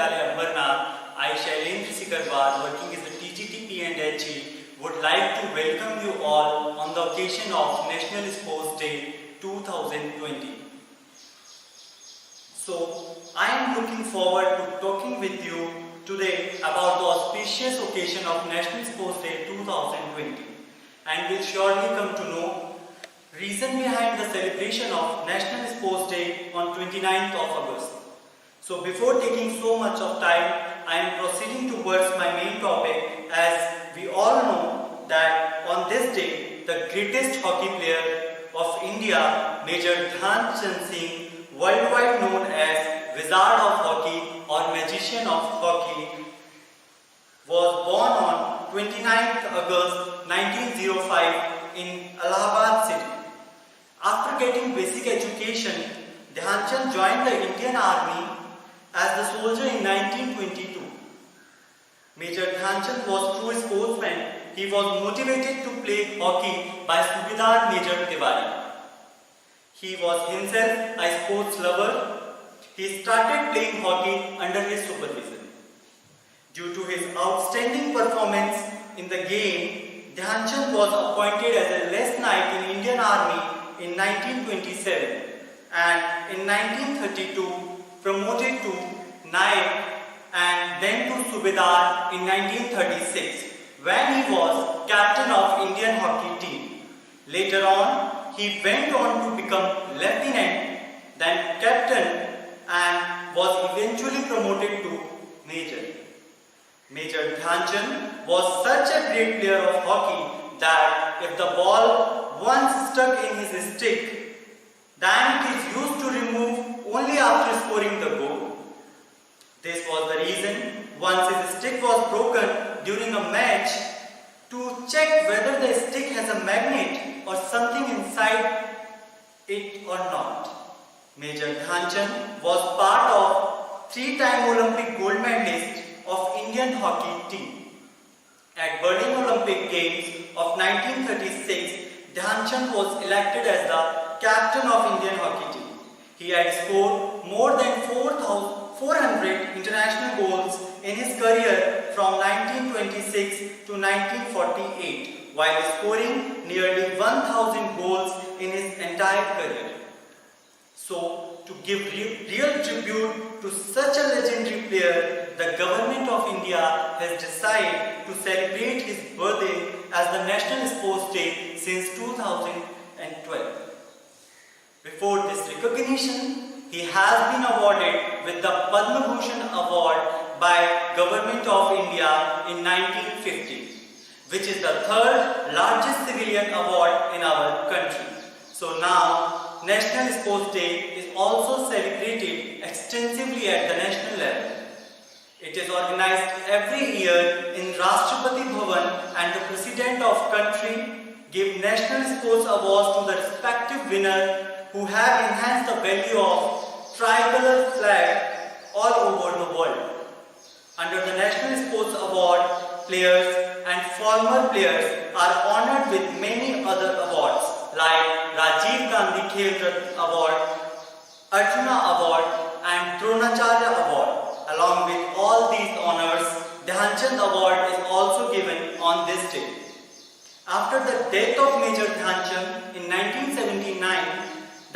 Vidyalaya Ambarnath, I, Shailendra Sikarwar, working as a TGT P&HE, would like to welcome you all on the occasion of National Sports Day 2020. So, I am looking forward to talking with you today about the auspicious occasion of National Sports Day 2020, and will surely come to know reason behind the celebration of National Sports Day on 29th of August. So before taking so much of time, I am proceeding towards my main topic, as we all know that on this day, the greatest hockey player of India, Major Dhyan Chand Singh, worldwide known as Wizard of Hockey or Magician of Hockey, was born on 29th August 1905 in Allahabad city. After getting basic education, Dhyan Chand joined the Indian Army as the soldier in 1922. Major Dhyan Chand was true sportsman. He was motivated to play hockey by Subedar Major Tiwari. He was himself a sports lover. He started playing hockey under his supervision. Due to his outstanding performance in the game, Dhyan Chand was appointed as a less knight in Indian Army in 1927 and in 1932 promoted to knight and then to Subedar in 1936 when he was captain of Indian hockey team. Later on, he went on to become lieutenant, then captain, and was eventually promoted to major. Major Dhyan Chand was such a great player of hockey that if the ball once stuck in his stick, then it is used to remove only after scoring the goal. This was the reason once his stick was broken during a match, to check whether the stick has a magnet or something inside it or not. Major Dhyan Chand was part of three-time Olympic gold medalist of Indian hockey team. At Berlin Olympic Games of 1936, Dhyan Chand was elected as the captain of Indian hockey team. He had scored more than 400 international goals in his career from 1926 to 1948, while scoring nearly 1,000 goals in his entire career. So, to give real tribute to such a legendary player, the government of India has decided to celebrate his birthday as the National Sports Day since 2012. Before this recognition, he has been awarded with the Padma Bhushan Award by Government of India in 1950, which is the third largest civilian award in our country. So now, National Sports Day is also celebrated extensively at the national level. It is organized every year in Rashtrapati Bhavan, and the President of country give National Sports Awards to the respective winner who have enhanced the value of tricolor flag all over the world. Under the National Sports Award, players and former players are honored with many other awards like Rajiv Gandhi Khel Ratna Award, Arjuna Award and Dronacharya Award. Along with all these honors, Dhyan Chand Award is also given on this day. After the death of Major Dhyan Chand in 1979,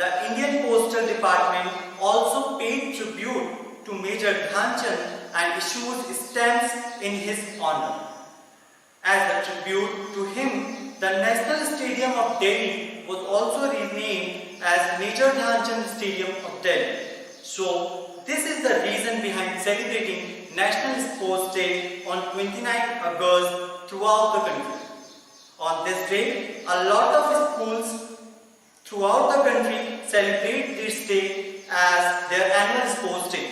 the Indian Postal Department also paid tribute to Major Dhyan Chand and issued stamps in his honor. As a tribute to him, the National Stadium of Delhi was also renamed as Major Dhyan Chand Stadium of Delhi. So, this is the reason behind celebrating National Sports Day on 29th August throughout the country. On this day, a lot of schools throughout the country celebrate this day as their annual sports day,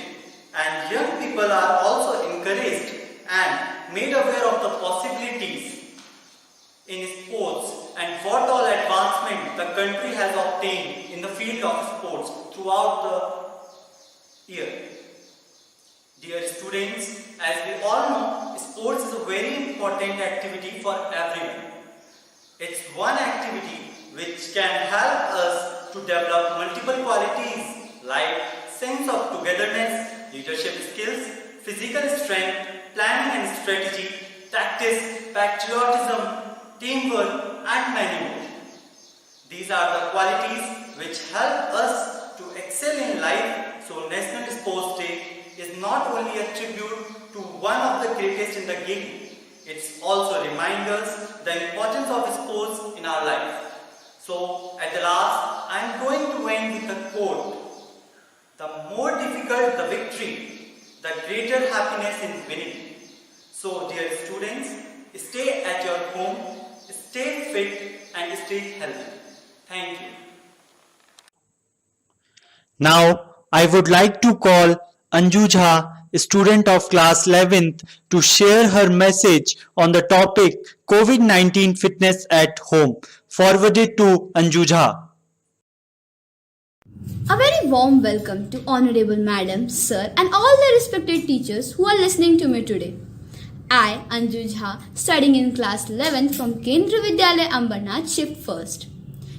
and young people are also encouraged and made aware of the possibilities in sports and what all advancement the country has obtained in the field of sports throughout the year. Dear students, as we all know, sports is a very important activity for everyone. It's one activity which can help us to develop multiple qualities like sense of togetherness, leadership skills, physical strength, planning and strategy, tactics, patriotism, teamwork, and many more. These are the qualities which help us to excel in life. So National Sports Day is not only a tribute to one of the greatest in the game, it's also reminds us the importance of sports in our life. So at the last, I am going to end with a quote. The more difficult the victory, the greater happiness in winning. So dear students, stay at your home, stay fit and stay healthy. Thank you. Now, I would like to call Anju Jha, student of class 11th, to share her message on the topic COVID-19 fitness at home. Forwarded to Anju Jha. A very warm welcome to Honorable Madam, Sir, and all the respected teachers who are listening to me today. I, Anju Jha, studying in class 11th from Kendriya Vidyalaya Ambarnath, shift 1st.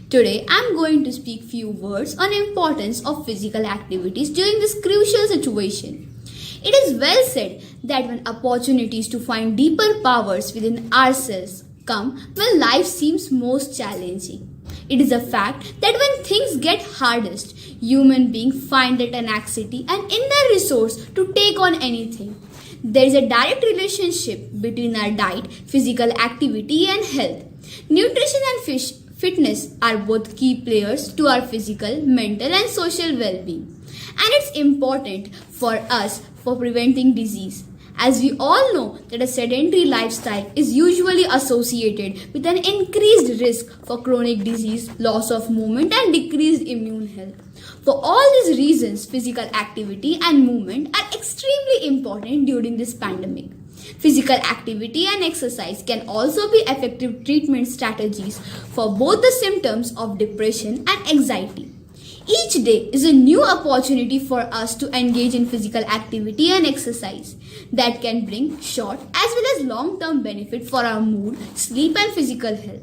Today, I am going to speak few words on importance of physical activities during this crucial situation. It is well said that when opportunities to find deeper powers within ourselves come when life seems most challenging. It is a fact that when things get hardest, human beings find the tenacity and inner resource to take on anything. There is a direct relationship between our diet, physical activity and health. Nutrition and fitness are both key players to our physical, mental and social well-being. And it's important for us for preventing disease. As we all know that a sedentary lifestyle is usually associated with an increased risk for chronic disease, loss of movement and decreased immune health. For all these reasons, physical activity and movement are extremely important during this pandemic. Physical activity and exercise can also be effective treatment strategies for both the symptoms of depression and anxiety. Each day is a new opportunity for us to engage in physical activity and exercise that can bring short as well as long-term benefit for our mood, sleep and physical health.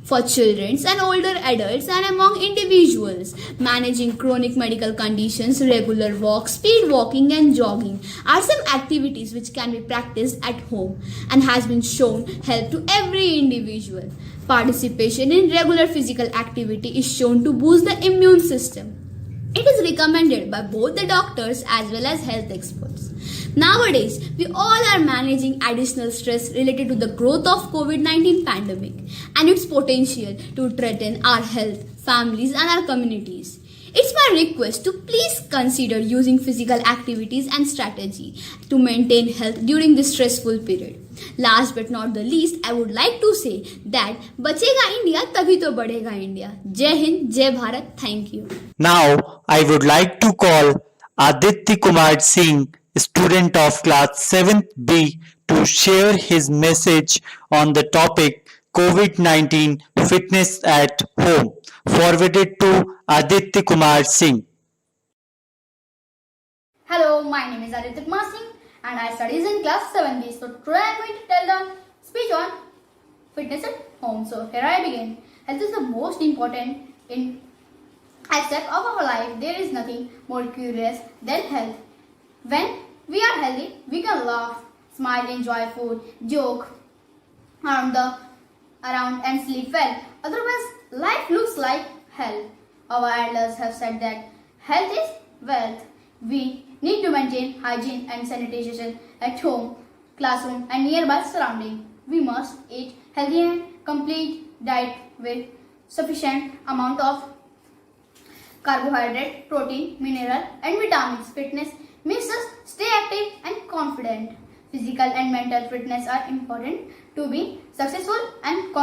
For children and older adults and among individuals managing chronic medical conditions, regular walks, speed walking and jogging are some activities which can be practiced at home and has been shown help to every individual. Participation in regular physical activity is shown to boost the immune system. It is recommended by both the doctors as well as health experts. Nowadays, we all are managing additional stress related to the growth of COVID-19 pandemic and its potential to threaten our health, families and our communities. It's my request to please consider using physical activities and strategy to maintain health during this stressful period. Last but not the least, I would like to say that बचेगा India तभी तो बढ़ेगा India. जय हिंद, जय Bharat. Thank you. Now, I would like to call Aditya Kumar Singh, student of class 7th B, to share his message on the topic COVID-19 fitness at home. Forwarded to Aditya Kumar Singh. Hello, my name is Ridima Kumar Singh and I study in class 7B. So today I am going to tell the speech on fitness at home. So here I begin. Health is the most important aspect of our life. There is nothing more curious than health. When we are healthy, we can laugh, smile, enjoy food, joke around and sleep well. Otherwise, life looks like hell. Our elders have said that health is wealth. We need to maintain hygiene and sanitation at home, classroom and nearby surrounding. We must eat healthy and complete diet with sufficient amount of carbohydrate, protein, mineral and vitamins. Fitness makes us stay active and confident. Physical and mental fitness are important to be successful and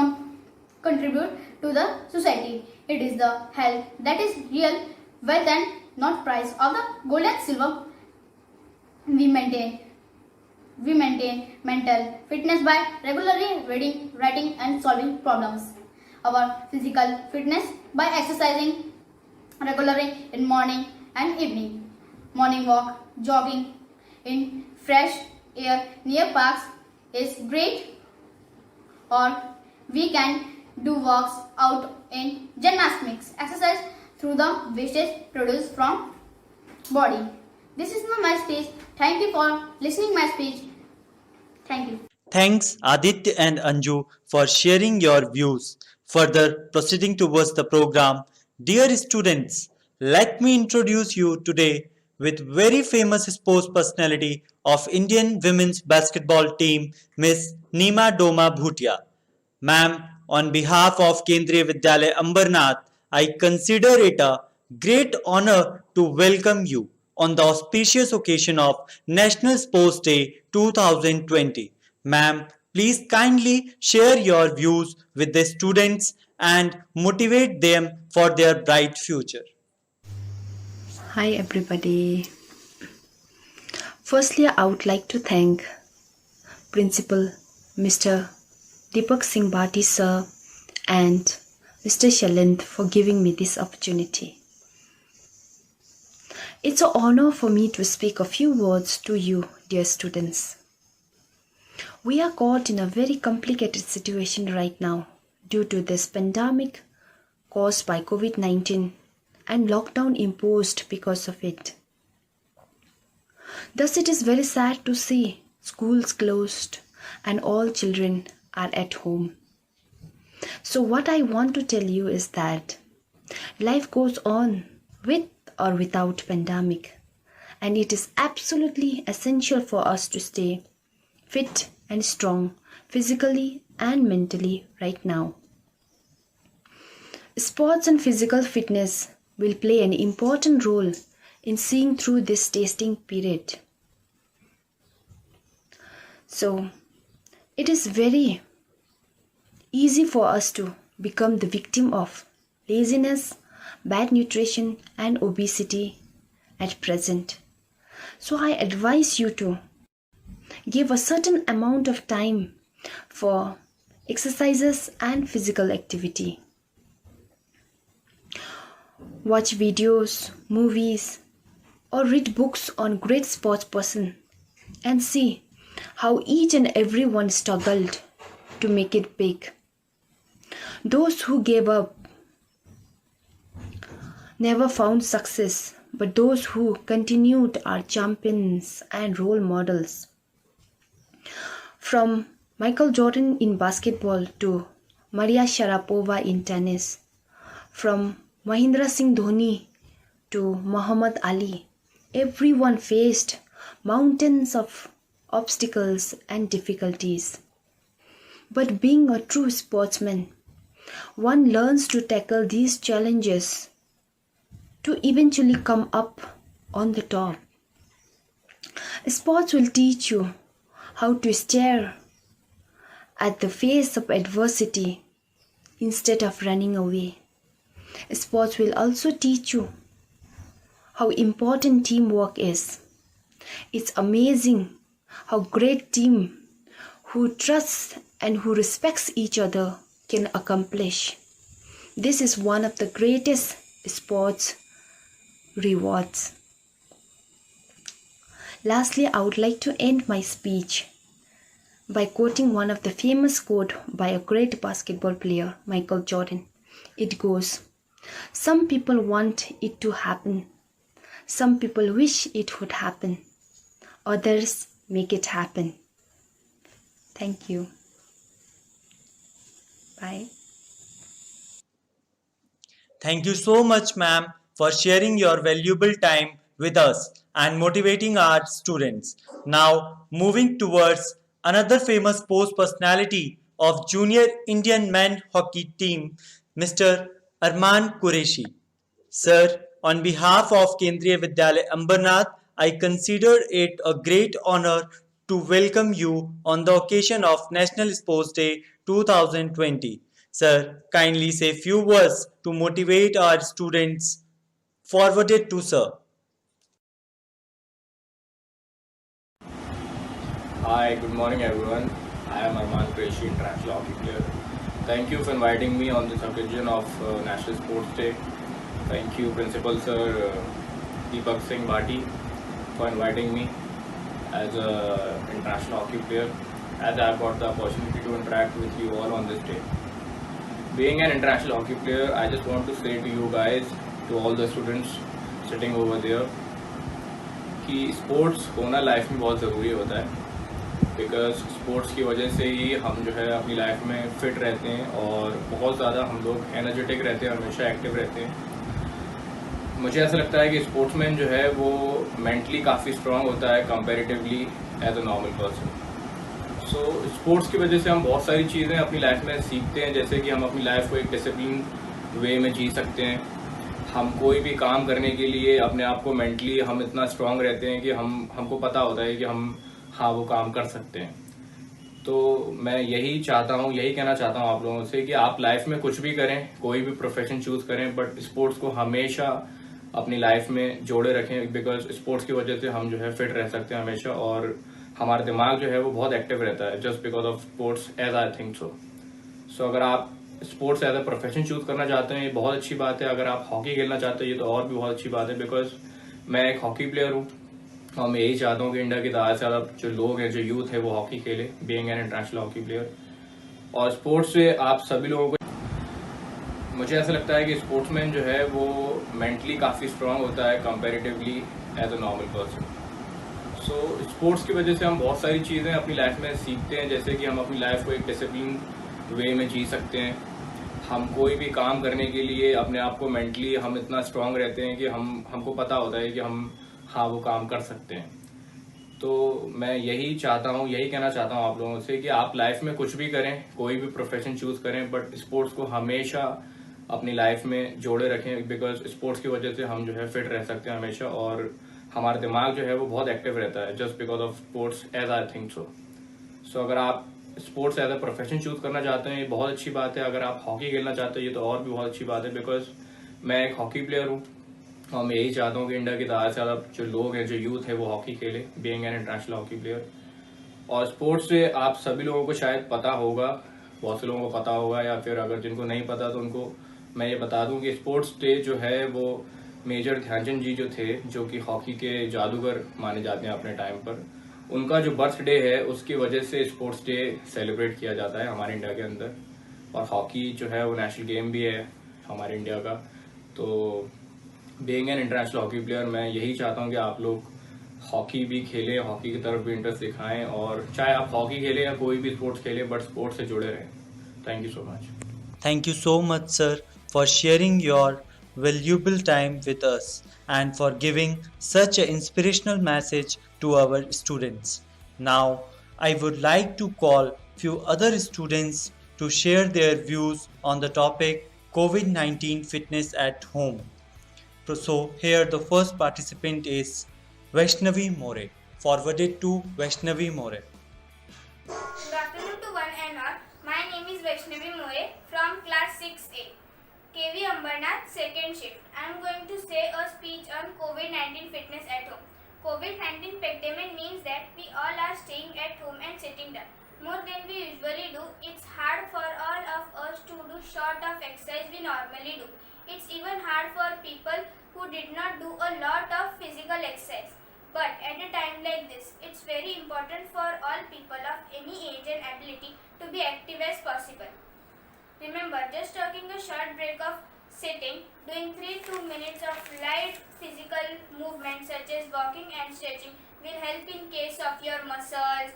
contribute to the society. It is the health that is real wealth and not price of the gold and silver. We maintain mental fitness by regularly reading, writing and solving problems. Our physical fitness by exercising regularly in morning and evening. Morning walk, jogging in fresh air near parks is great, or we can do walks out in gymnastics, exercise through the wastage produced from body. This is my speech. Thank you for listening my speech. Thank you. Thanks Aditya and Anju for sharing your views. Further proceeding towards the program, dear students, let me introduce you today with very famous sports personality of Indian women's basketball team, Miss Neema Doma Bhutia. Ma'am, on behalf of Kendriya Vidyalaya Ambarnath, I consider it a great honor to welcome you on the auspicious occasion of National Sports Day 2020. Ma'am, please kindly share your views with the students and motivate them for their bright future. Hi everybody. Firstly, I would like to thank Principal Mr. Deepak Singh Bhati sir and Mr. Shalint for giving me this opportunity. It's an honor for me to speak a few words to you, dear students. We are caught in a very complicated situation right now due to this pandemic caused by COVID-19 and lockdown imposed because of it. Thus, it is very sad to see schools closed and all children are at home. So what I want to tell you is that life goes on with or without pandemic, and it is absolutely essential for us to stay fit and strong physically and mentally right now. Sports and physical fitness will play an important role in seeing through this testing period. So, it is very easy for us to become the victim of laziness, bad nutrition and obesity at present. So I advise you to give a certain amount of time for exercises and physical activity. Watch videos, movies, or read books on great sports person and see how each and every one struggled to make it big. Those who gave up never found success, but those who continued are champions and role models. From Michael Jordan in basketball to Maria Sharapova in tennis, from Mahendra Singh Dhoni to Muhammad Ali, everyone faced mountains of obstacles and difficulties. But being a true sportsman, one learns to tackle these challenges to eventually come up on the top. Sports will teach you how to stare at the face of adversity instead of running away. Sports will also teach you how important teamwork is. It's amazing how great team who trusts and who respects each other can accomplish. This is one of the greatest sports rewards. Lastly, I would like to end my speech by quoting one of the famous quote by a great basketball player, Michael Jordan. It goes, "Some people want it to happen. Some people wish it would happen. Others make it happen." Thank you. Bye. Thank you so much, ma'am, for sharing your valuable time with us and motivating our students. Now, moving towards another famous sports personality of junior Indian men hockey team, Mr. Armand Qureshi. Sir, on behalf of Kendriya Vidyalaya Ambarnath, I consider it a great honor to welcome you on the occasion of National Sports Day 2020. Sir, kindly say few words to motivate our students. Forwarded to Sir. Hi, good morning everyone. I am Armand Qureshi, international hockey player. Thank you for inviting me on this occasion of National Sports Day. Thank you, Principal Sir Deepak Singh Bhati, for inviting me as an international hockey player, as I have got the opportunity to interact with you all on this day. Being an international hockey player, I just want to say to you guys, to all the students sitting over there, कि sports होना life में बहुत ज़रूरी होता है, because sports की वजह से ही हम जो है अपनी लाइफ में फ़िट रहते हैं और बहुत ज़्यादा हम लोग एनर्जेटिक रहते हैं, हमेशा एक्टिव रहते हैं। मुझे ऐसा लगता है कि स्पोर्ट्समैन जो है वो मेंटली काफ़ी स्ट्रांग होता है comparatively as a normal person. So sports की वजह से हम बहुत सारी चीज़ें अपनी लाइफ में सीखते हैं, जैसे कि हम अपनी लाइफ को एक डिसिप्लिन वे में जी सकते हैं। हम कोई भी काम करने के लिए अपने आप को मेंटली हम इतना स्ट्रांग रहते हैं कि हमको पता होता है कि हम वो काम कर सकते हैं। तो मैं यही चाहता हूँ, यही कहना चाहता हूँ आप लोगों से कि आप लाइफ में कुछ भी करें, कोई भी प्रोफेशन चूज़ करें, बट स्पोर्ट्स को हमेशा अपनी लाइफ में जोड़े रखें, बिकॉज स्पोर्ट्स की वजह से हम जो है फिट रह सकते हैं हमेशा, और हमारा दिमाग जो है वो बहुत एक्टिव रहता है just because of sports, as I think so अगर आप sports as a profession choose करना चाहते हैं, ये बहुत अच्छी बात है। अगर आप हॉकी खेलना चाहते हैं, ये तो और भी बहुत अच्छी बात है, बिकॉज मैं एक हॉकी प्लेयर हूँ और मैं यही चाहता हूँ कि इंडिया की ज़्यादा से ज़्यादा जो लोग हैं, जो यूथ है, वो हॉकी खेले, being an international hockey player. और स्पोर्ट्स से आप सभी लोगों को, मुझे ऐसा लगता है कि स्पोर्ट्समैन जो है वो मेंटली काफ़ी स्ट्रांग होता है comparatively as a normal person. So sports की वजह से हम बहुत सारी चीज़ें अपनी लाइफ में सीखते हैं, जैसे कि हम अपनी लाइफ को एक डिसिप्लिन वे में जी सकते हैं। हम कोई भी काम करने के लिए अपने आप को मेंटली हम इतना स्ट्रांग रहते हैं कि हमको पता होता है कि हम वो काम कर सकते हैं। तो मैं यही चाहता हूँ, यही कहना चाहता हूँ आप लोगों से कि आप लाइफ में कुछ भी करें, कोई भी प्रोफेशन चूज करें, बट स्पोर्ट्स को हमेशा अपनी लाइफ में जोड़े रखें, बिकॉज स्पोर्ट्स की वजह से हम जो है फिट रह सकते हैं हमेशा, और हमारा दिमाग जो है वो बहुत एक्टिव रहता है just because of sports, as I think so अगर आप sports as a profession choose करना चाहते हैं, ये बहुत अच्छी बात है। अगर आप हॉकी खेलना चाहते हैं, ये तो और भी बहुत अच्छी बात है, बिकॉज मैं एक हॉकी प्लेयर हूँ और मैं यही चाहता हूँ कि इंडिया की ज़्यादा से ज़्यादा जो लोग हैं, जो यूथ है, वो हॉकी खेले, being an international hockey player. और स्पोर्ट्स से आप सभी लोगों को शायद पता होगा, बहुत से लोगों को पता होगा, या फिर अगर जिनको नहीं पता तो उनको मैं ये बता दूं कि स्पोर्ट्स डे जो है वो मेजर ध्यानचंद जी जो थे, जो कि हॉकी के जादूगर माने जाते हैं अपने टाइम पर, उनका जो बर्थडे है उसकी वजह से स्पोर्ट्स डे सेलिब्रेट किया जाता है हमारे इंडिया के अंदर। और हॉकी जो है वो नेशनल गेम भी है हमारे इंडिया का। तो being an international hockey player, मैं यही चाहता हूँ कि आप लोग हॉकी भी खेलें, हॉकी की तरफ भी इंटरेस्ट दिखाएं, और चाहे आप हॉकी खेलें या कोई भी स्पोर्ट्स खेलें, बट स्पोर्ट्स से जुड़े रहें। Thank you so much. Thank you so much, sir, for sharing your valuable time with us and for giving such an inspirational message to our students. Now, I would like to call few other students to share their views on the topic COVID-19 fitness at home. So, here the first participant is Vaishnavi More. Forwarded to Vaishnavi More. Good afternoon to one and all. My name is Vaishnavi Moe from class 6A, KV Ambarnath, second shift. I am going to say a speech on COVID-19 fitness at home. COVID-19 pandemic means that we all are staying at home and sitting down. More than we usually do, it's hard for all of us to do short of exercise we normally do. It's even hard for people who did not do a lot of physical exercise. But at a time like this, it's very important for all people of any age and ability to be active as possible. Remember, just taking a short break of sitting, doing 3 minutes of light physical movement such as walking and stretching will help in case of your muscles,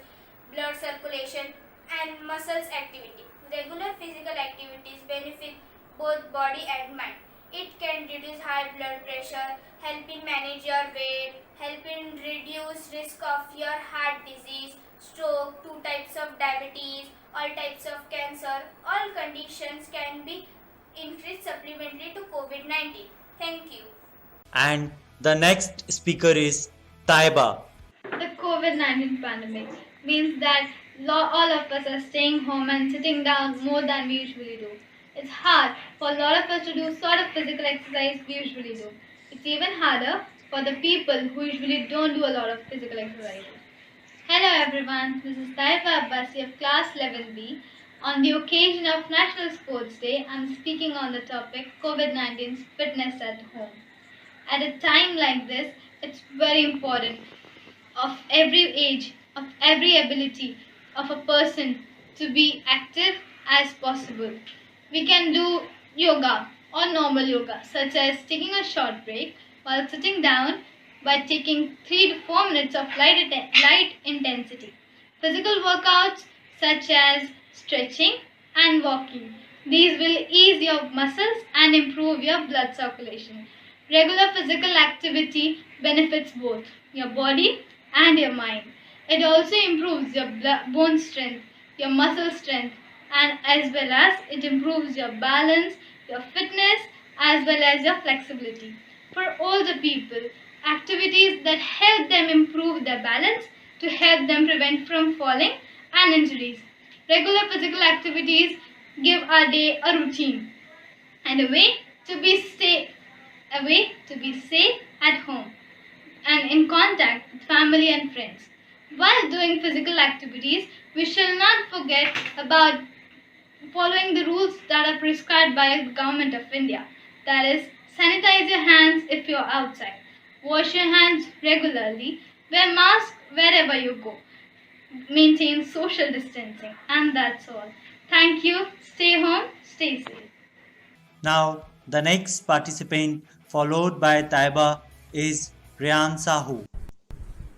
blood circulation and muscles activity. Regular physical activities benefit both body and mind. It can reduce high blood pressure, help in manage your weight, help in reduce risk of your heart disease, stroke, 2 types of diabetes, all types of cancer. All conditions can be increased supplementary to COVID-19. Thank you. And the next speaker is Taiba. The COVID-19 pandemic means that all of us are staying home and sitting down more than we usually do. It's hard for a lot of us to do sort of physical exercise we usually do. It's even harder for the people who usually don't do a lot of physical exercises. Hello everyone, this is Taiba Abbasi of class 11B. On the occasion of National Sports Day, I'm speaking on the topic COVID-19 fitness at home. At a time like this, it's very important of every age, of every ability of a person to be active as possible. We can do yoga or normal yoga, such as taking a short break while sitting down by taking 3 to 4 minutes of light intensity physical workouts such as stretching and walking. These will ease your muscles and improve your blood circulation. Regular physical activity benefits both your body and your mind. It also improves your bone strength, your muscle strength, and as well as it improves your balance, your fitness, as well as your flexibility. For older people, activities that help them improve their balance to help them prevent from falling and injuries. Regular physical activities give our day a routine and a way to be safe at home and in contact with family and friends. While doing physical activities, we shall not forget about following the rules that are prescribed by the Government of India. That is, sanitize your hands if you're outside, wash your hands regularly, wear mask wherever you go, maintain social distancing, and that's all. Thank you. Stay home, stay safe. Now, the next participant, followed by Taiba, is Rian Sahu.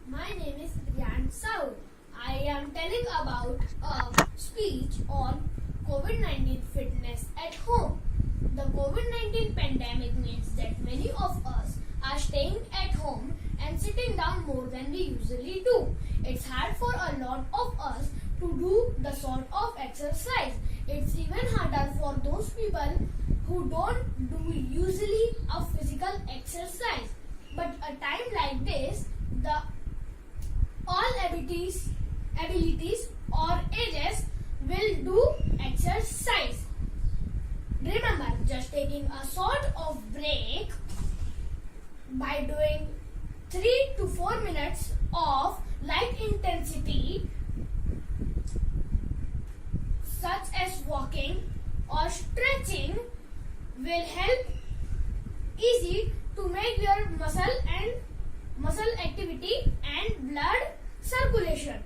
My name is Dhyan Chand. I am telling about a speech on COVID-19 fitness at home. The COVID-19 pandemic means that many of us are staying at home and sitting down more than we usually do. It's hard for a lot of us to do the sort of exercise. It's even harder for those people who don't do usually a physical exercise. But a time like this, the all abilities or ages will do exercise. Remember, just taking a sort of break by doing 3 to 4 minutes of light intensity such as walking or stretching will help easy to make your muscle activity and blood circulation.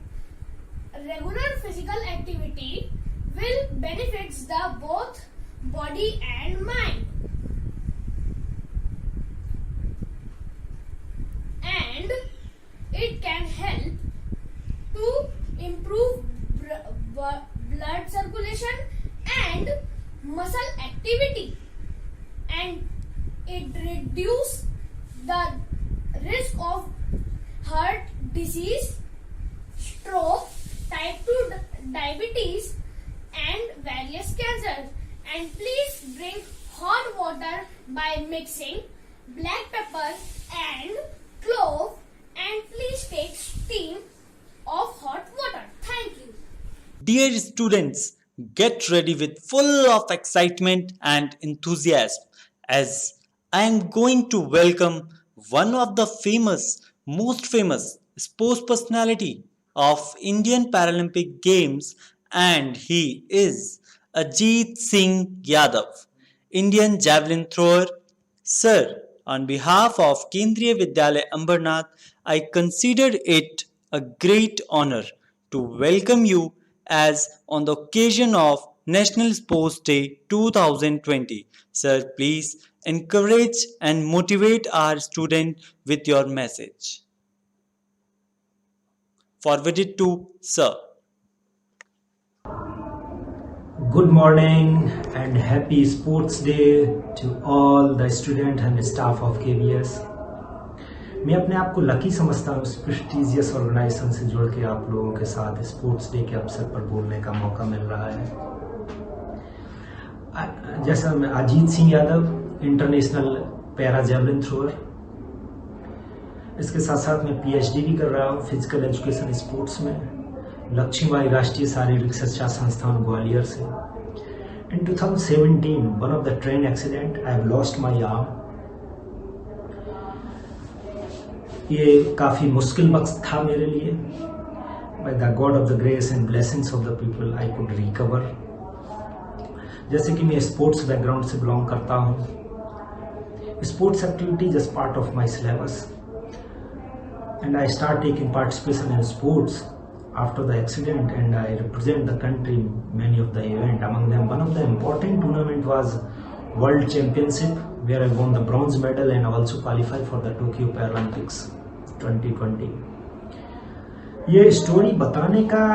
Regular physical activity will benefits the both body and mind, and it can help to improve blood circulation and muscle activity, and it reduces the risk of heart disease, stroke, type 2 diabetes, and various cancers. And please drink hot water by mixing black pepper and clove, and please take steam of hot water. Thank you. Dear students, get ready with full of excitement and enthusiasm as I am going to welcome one of the most famous sports personality of Indian Paralympic Games, and he is Ajit Singh Yadav, Indian javelin thrower. Sir, on behalf of Kendriya Vidyalaya Ambarnath, I consider it a great honor to welcome you as on the occasion of National Sports Day 2020. Sir, please encourage and motivate our students with your message. Forwarded to Sir. Good morning and happy sports day to all the student and staff of KVS. मैं अपने आप को lucky समझता हूँ इस prestigious organisation से जुड़ के आप लोगों के साथ स्पोर्ट्स डे के अवसर पर बोलने का मौका मिल रहा है. जैसा मैं Ajit Singh Yadav, international para javelin thrower, इसके साथ साथ मैं PhD भी कर रहा हूँ फिजिकल एजुकेशन स्पोर्ट्स में लक्ष्मीबाई राष्ट्रीय शारीरिक शिक्षा संस्थान ग्वालियर से. In 2017, one of the train accident, I have lost my arm. ये काफ़ी मुश्किल वक्त था मेरे लिए. By the God of the grace and blessings of the people, I could recover. जैसे कि मैं स्पोर्ट्स बैकग्राउंड से बिलोंग करता हूँ. Sports activity just part of my syllabus, and I start taking participation in sports after the accident, and I represent the country in many of the events. Among them, one of the important tournament was World Championship where I won the bronze medal and also qualified for the Tokyo Paralympics 2020. ये story बताने का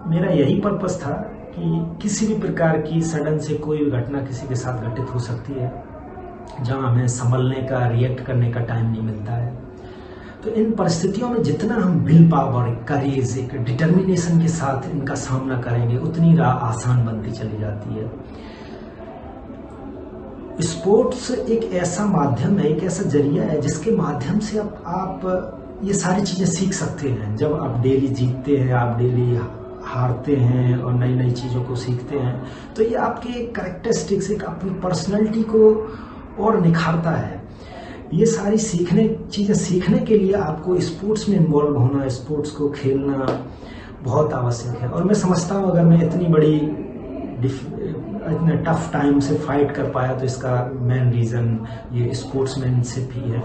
मेरा यही purpose था कि किसी भी प्रकार की सडन से कोई भी घटना किसी के साथ घटित हो सकती है, जहां हमें संभलने का, रिएक्ट करने का टाइम नहीं मिलता है। तो इन परिस्थितियों में जितना हम विल पावर, करेज, एक डिटर्मिनेशन के साथ इनका सामना करेंगे, उतनी राह आसान बनती चली जाती है। स्पोर्ट्स एक ऐसा माध्यम है, एक ऐसा जरिया है जिसके माध्यम से आप ये सारी चीजें सीख सकते हैं। जब आप डेली जीतते हैं, आप डेली हारते हैं और नई नई चीजों को सीखते हैं, तो ये आपके कैरेक्टरिस्टिक्स, एक अपनी पर्सनैलिटी को और निखारता है। ये सारी चीजें सीखने के लिए आपको स्पोर्ट्स में इन्वॉल्व होना, स्पोर्ट्स को खेलना बहुत आवश्यक है। और मैं समझता हूँ अगर मैं इतने टफ टाइम से फाइट कर पाया तो इसका मेन रीज़न ये स्पोर्ट्समैनशिप ही है,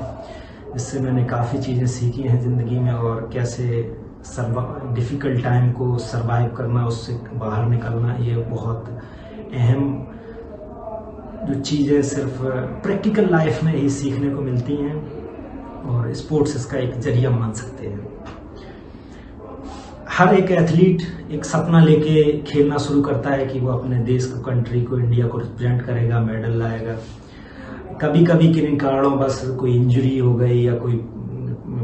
जिससे मैंने काफ़ी चीज़ें सीखी हैं ज़िंदगी में, और कैसे डिफ़िकल्ट टाइम को सरवाइव करना, उससे बाहर निकलना, ये बहुत अहम जो चीज़ें सिर्फ प्रैक्टिकल लाइफ में ही सीखने को मिलती हैं, और स्पोर्ट्स इसका एक जरिया मान सकते हैं। हर एक एथलीट एक सपना लेके खेलना शुरू करता है कि वो अपने देश को, कंट्री को, इंडिया को रिप्रेजेंट करेगा, मेडल लाएगा। कभी कभी किन कारणों बस कोई इंजरी हो गई या कोई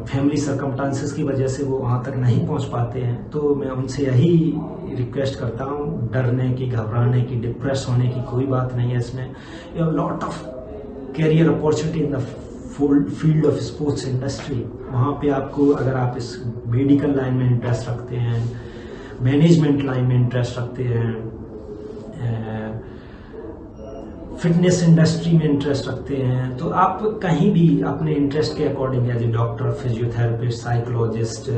फैमिली सर्कमस्टांसेस की वजह से वो वहाँ तक नहीं पहुँच पाते हैं, तो मैं उनसे यही रिक्वेस्ट करता हूँ, डरने की, घबराने की, डिप्रेस होने की कोई बात नहीं है इसमें। Lot of career opportunity in the field of sports industry. वहाँ पे आपको, अगर आप इस मेडिकल लाइन में इंटरेस्ट रखते हैं, मैनेजमेंट लाइन में इंटरेस्ट रखते हैं, फिटनेस इंडस्ट्री में इंटरेस्ट रखते हैं, तो आप कहीं भी अपने इंटरेस्ट के according as a doctor, physiotherapist, psychologist,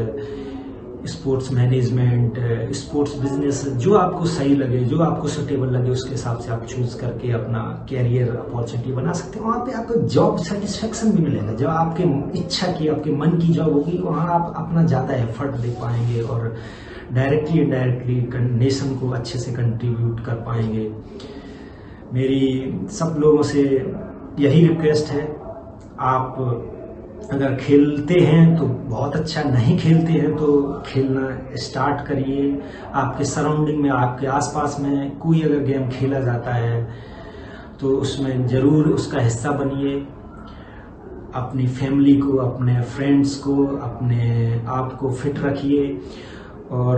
sports management, sports business, जो आपको सही लगे, जो आपको सुटेबल लगे, उसके हिसाब से आप चूज करके अपना कैरियर अपॉर्चुनिटी बना सकते हैं। वहाँ पे आपको जॉब सेटिस्फेक्शन भी मिलेगा। जब आपके इच्छा की, आपके मन की जॉब होगी, वहाँ आप अपना ज़्यादा एफर्ट दे पाएंगे और डायरेक्टली इनडायरेक्टली नेशन को अच्छे से कंट्रीब्यूट कर पाएंगे। मेरी सब लोगों से यही रिक्वेस्ट है, आप अगर खेलते हैं तो बहुत अच्छा, नहीं खेलते हैं तो खेलना स्टार्ट करिए। आपके सराउंडिंग में, आपके आसपास में कोई अगर गेम खेला जाता है तो उसमें ज़रूर उसका हिस्सा बनिए। अपनी फैमिली को, अपने फ्रेंड्स को, अपने आप को फिट रखिए। और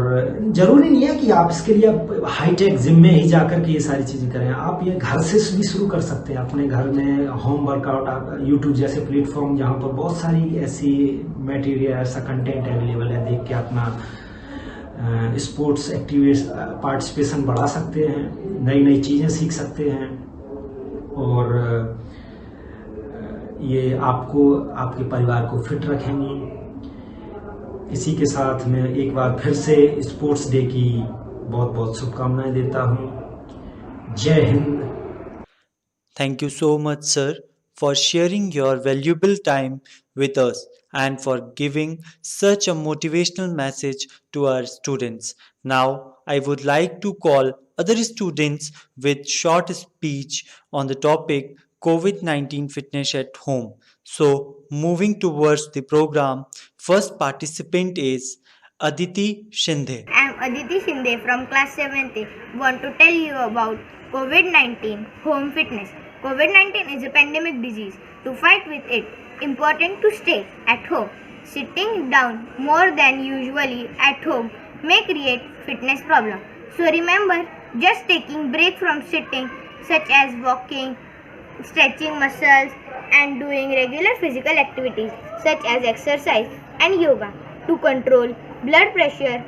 ज़रूरी नहीं है कि आप इसके लिए हाईटेक जिम में ही जाकर के ये सारी चीज़ें करें। आप ये घर से भी शुरू कर सकते हैं, अपने घर में होम वर्कआउट। आप यूट्यूब जैसे प्लेटफॉर्म जहाँ पर बहुत सारी ऐसी मटेरियल, ऐसा कंटेंट अवेलेबल है, देख के अपना स्पोर्ट्स एक्टिविटीज पार्टिसिपेशन बढ़ा सकते हैं, नई नई चीज़ें सीख सकते हैं। और ये आपको, आपके परिवार को फिट रखेंगी। इसी के साथ मैं एक बार फिर से स्पोर्ट्स डे की बहुत बहुत शुभकामनाएं देता हूं। जय Hind. Thank you so much, sir, for sharing your valuable time with us and for giving such a motivational message to our students. Now, I would like to call other students with short speech on the topic COVID-19 fitness at home. So, moving towards the program, first participant is Aditi Shinde. I am Aditi Shinde from class 7th. Want to tell you about COVID-19 home fitness. COVID-19 is a pandemic disease. To fight with it, important to stay at home. Sitting down more than usually at home may create fitness problem. So remember, just taking break from sitting, such as walking, stretching muscles, and doing regular physical activities such as exercise and yoga to control blood pressure,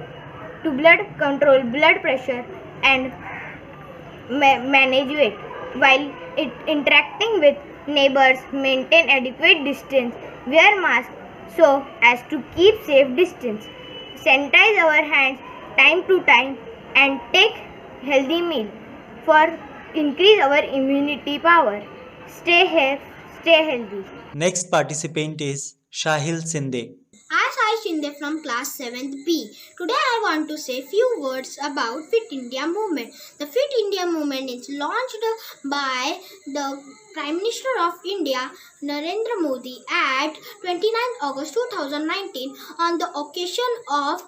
and manage it. While interacting with neighbors, maintain adequate distance, wear mask so as to keep safe distance, sanitize our hands time to time, and take healthy meal for increase our immunity power. Stay here, stay healthy. Next participant is Shahil Sinde. I Sai Shinde from class 7th B. Today I want to say few words about Fit India movement. The Fit India movement is launched by the Prime Minister of India Narendra Modi at 29th August 2019 on the occasion of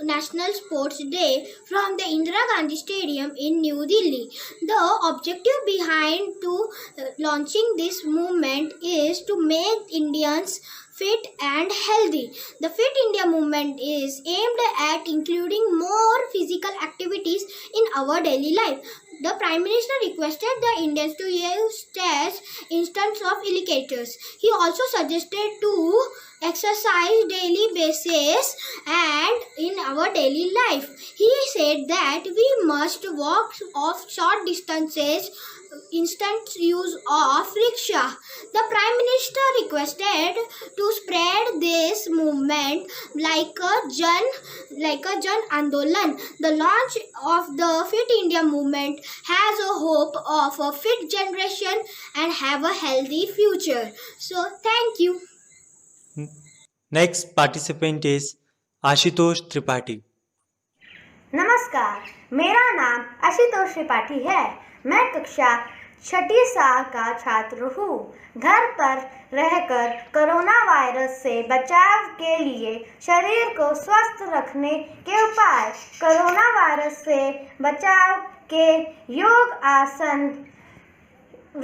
National Sports Day from the Indira Gandhi Stadium in New Delhi. The objective behind launching this movement is to make Indians fit and healthy. The Fit India movement is aimed at including more physical activities in our daily life. The Prime Minister requested the Indians to use tests instead of indicators. He also suggested to exercise daily basis and in our daily life. He said that we must walk of short distances instant use of rickshaw. The Prime Minister requested to spread this movement like a Jan Andolan. The launch of the Fit India movement has a hope of a fit generation and have a healthy future. So thank you. Next participant is Ashutosh Tripathi. नमस्कार, मेरा नाम आशुतोष त्रिपाठी है। मैं कक्षा 6ठी साल का छात्र हूँ। घर पर रहकर कोरोना वायरस से बचाव के लिए शरीर को स्वस्थ रखने के उपाय। कोरोना वायरस से बचाव के योग आसन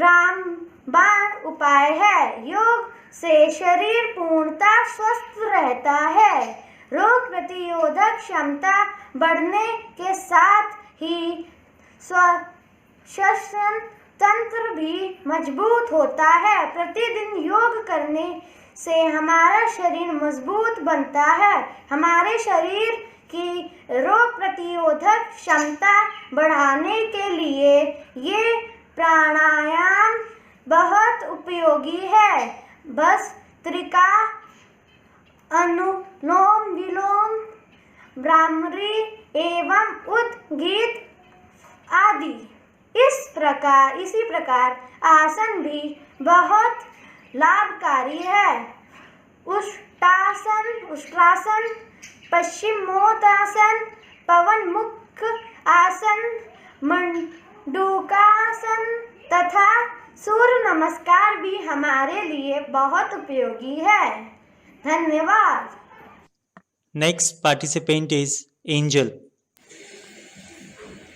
रामबाण उपाय है। योग से शरीर पूर्णतः स्वस्थ रहता है। रोग प्रतिरोधक क्षमता बढ़ने के साथ ही श्वसन तंत्र भी मजबूत होता है। प्रतिदिन योग करने से हमारा शरीर मजबूत बनता है। हमारे शरीर की रोग प्रतिरोधक क्षमता बढ़ाने के लिए ये प्राणायाम बहुत उपयोगी है। बस त्रिका अनुलोम विलोम भ्रामरी एवं उद्गीत आदि। इसी प्रकार आसन भी बहुत लाभकारी है। उष्ट्रासन, पश्चिमोत्तासन, पवन मुख आसन, मंडूकासन तथा सूर्य नमस्कार भी हमारे लिए बहुत उपयोगी है। धन्यवाद। Next participant is Angel.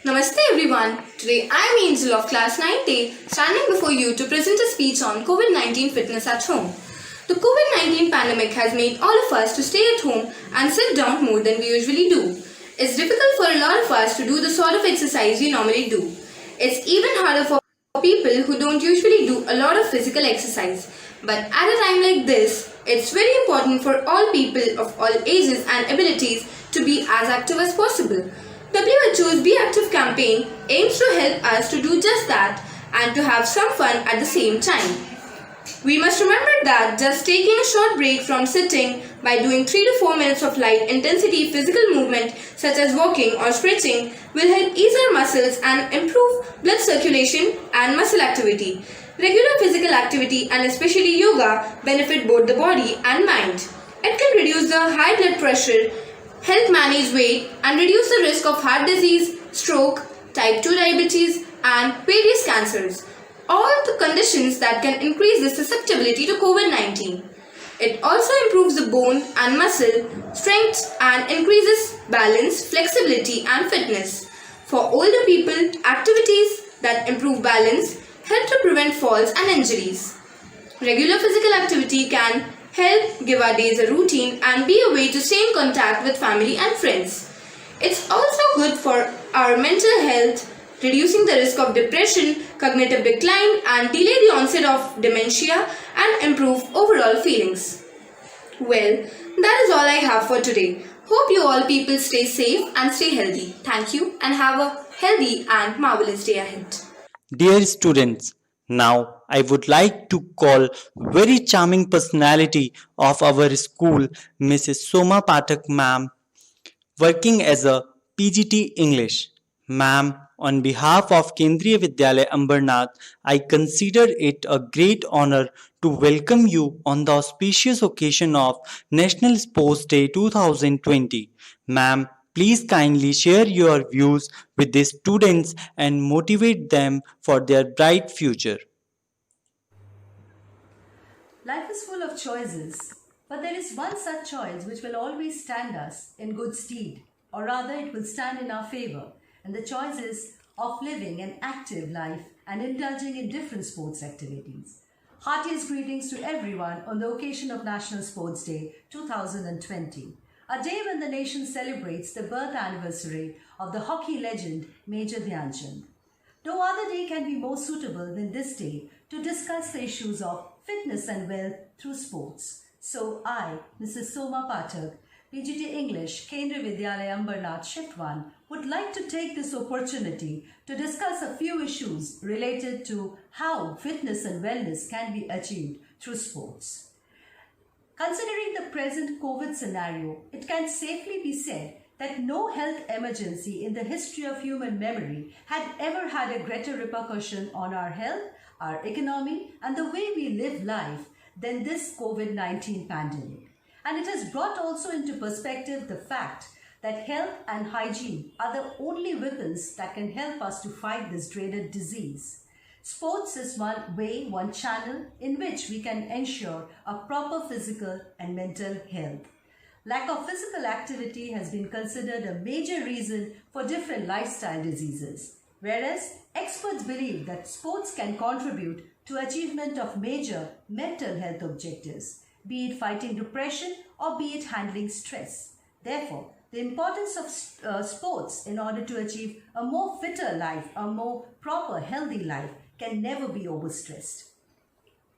Namaste everyone. Today I am Angel of class 9A standing before you to present a speech on COVID-19 fitness at home. The COVID-19 pandemic has made all of us to stay at home and sit down more than we usually do. It's difficult for a lot of us to do the sort of exercise we normally do. It's even harder for people who don't usually do a lot of physical exercise. But at a time like this, it's very important for all people of all ages and abilities to be as active as possible. WHO's Be Active campaign aims to help us to do just that and to have some fun at the same time. We must remember that just taking a short break from sitting by doing 3 to 4 minutes of light intensity physical movement such as walking or stretching will help ease our muscles and improve blood circulation and muscle activity. Regular physical activity and especially yoga benefit both the body and mind. It can reduce the high blood pressure, help manage weight and reduce the risk of heart disease, stroke, type 2 diabetes and various cancers. All the conditions that can increase the susceptibility to COVID-19. It also improves the bone and muscle strength and increases balance, flexibility and fitness. For older people, activities that improve balance help to prevent falls and injuries. Regular physical activity can help give our days a routine and be a way to stay in contact with family and friends. It's also good for our mental health, reducing the risk of depression, cognitive decline and delay the onset of dementia and improve overall feelings. Well, that is all I have for today. Hope you all people stay safe and stay healthy. Thank you and have a healthy and marvelous day ahead. Dear students, now I would like to call very charming personality of our school, Mrs. Soma Pathak ma'am, working as a PGT English. Ma'am, on behalf of Kendriya Vidyalaya Ambarnath, I consider it a great honor to welcome you on the auspicious occasion of National Sports Day 2020. Ma'am, please kindly share your views with the students and motivate them for their bright future. Life is full of choices, but there is one such choice which will always stand us in good stead, or rather, it will stand in our favor. And the choice is of living an active life and indulging in different sports activities. Heartiest greetings to everyone on the occasion of National Sports Day 2020, a day when the nation celebrates the birth anniversary of the hockey legend Major Dhyan Chand. No other day can be more suitable than this day to discuss the issues of fitness and wealth through sports. So I, Mrs. Soma Pathak, PGT English, Kendriya Vidyalaya Ambarnath Shift 1, would like to take this opportunity to discuss a few issues related to how fitness and wellness can be achieved through sports. Considering the present COVID scenario, it can safely be said that no health emergency in the history of human memory had ever had a greater repercussion on our health, our economy, and the way we live life than this COVID-19 pandemic. And it has brought also into perspective the fact that health and hygiene are the only weapons that can help us to fight this dreaded disease. Sports is one way, one channel in which we can ensure a proper physical and mental health. Lack of physical activity has been considered a major reason for different lifestyle diseases, whereas experts believe that sports can contribute to achievement of major mental health objectives, be it fighting depression or be it handling stress. Therefore, the importance of sports in order to achieve a more fitter life, a more proper healthy life can never be overstressed.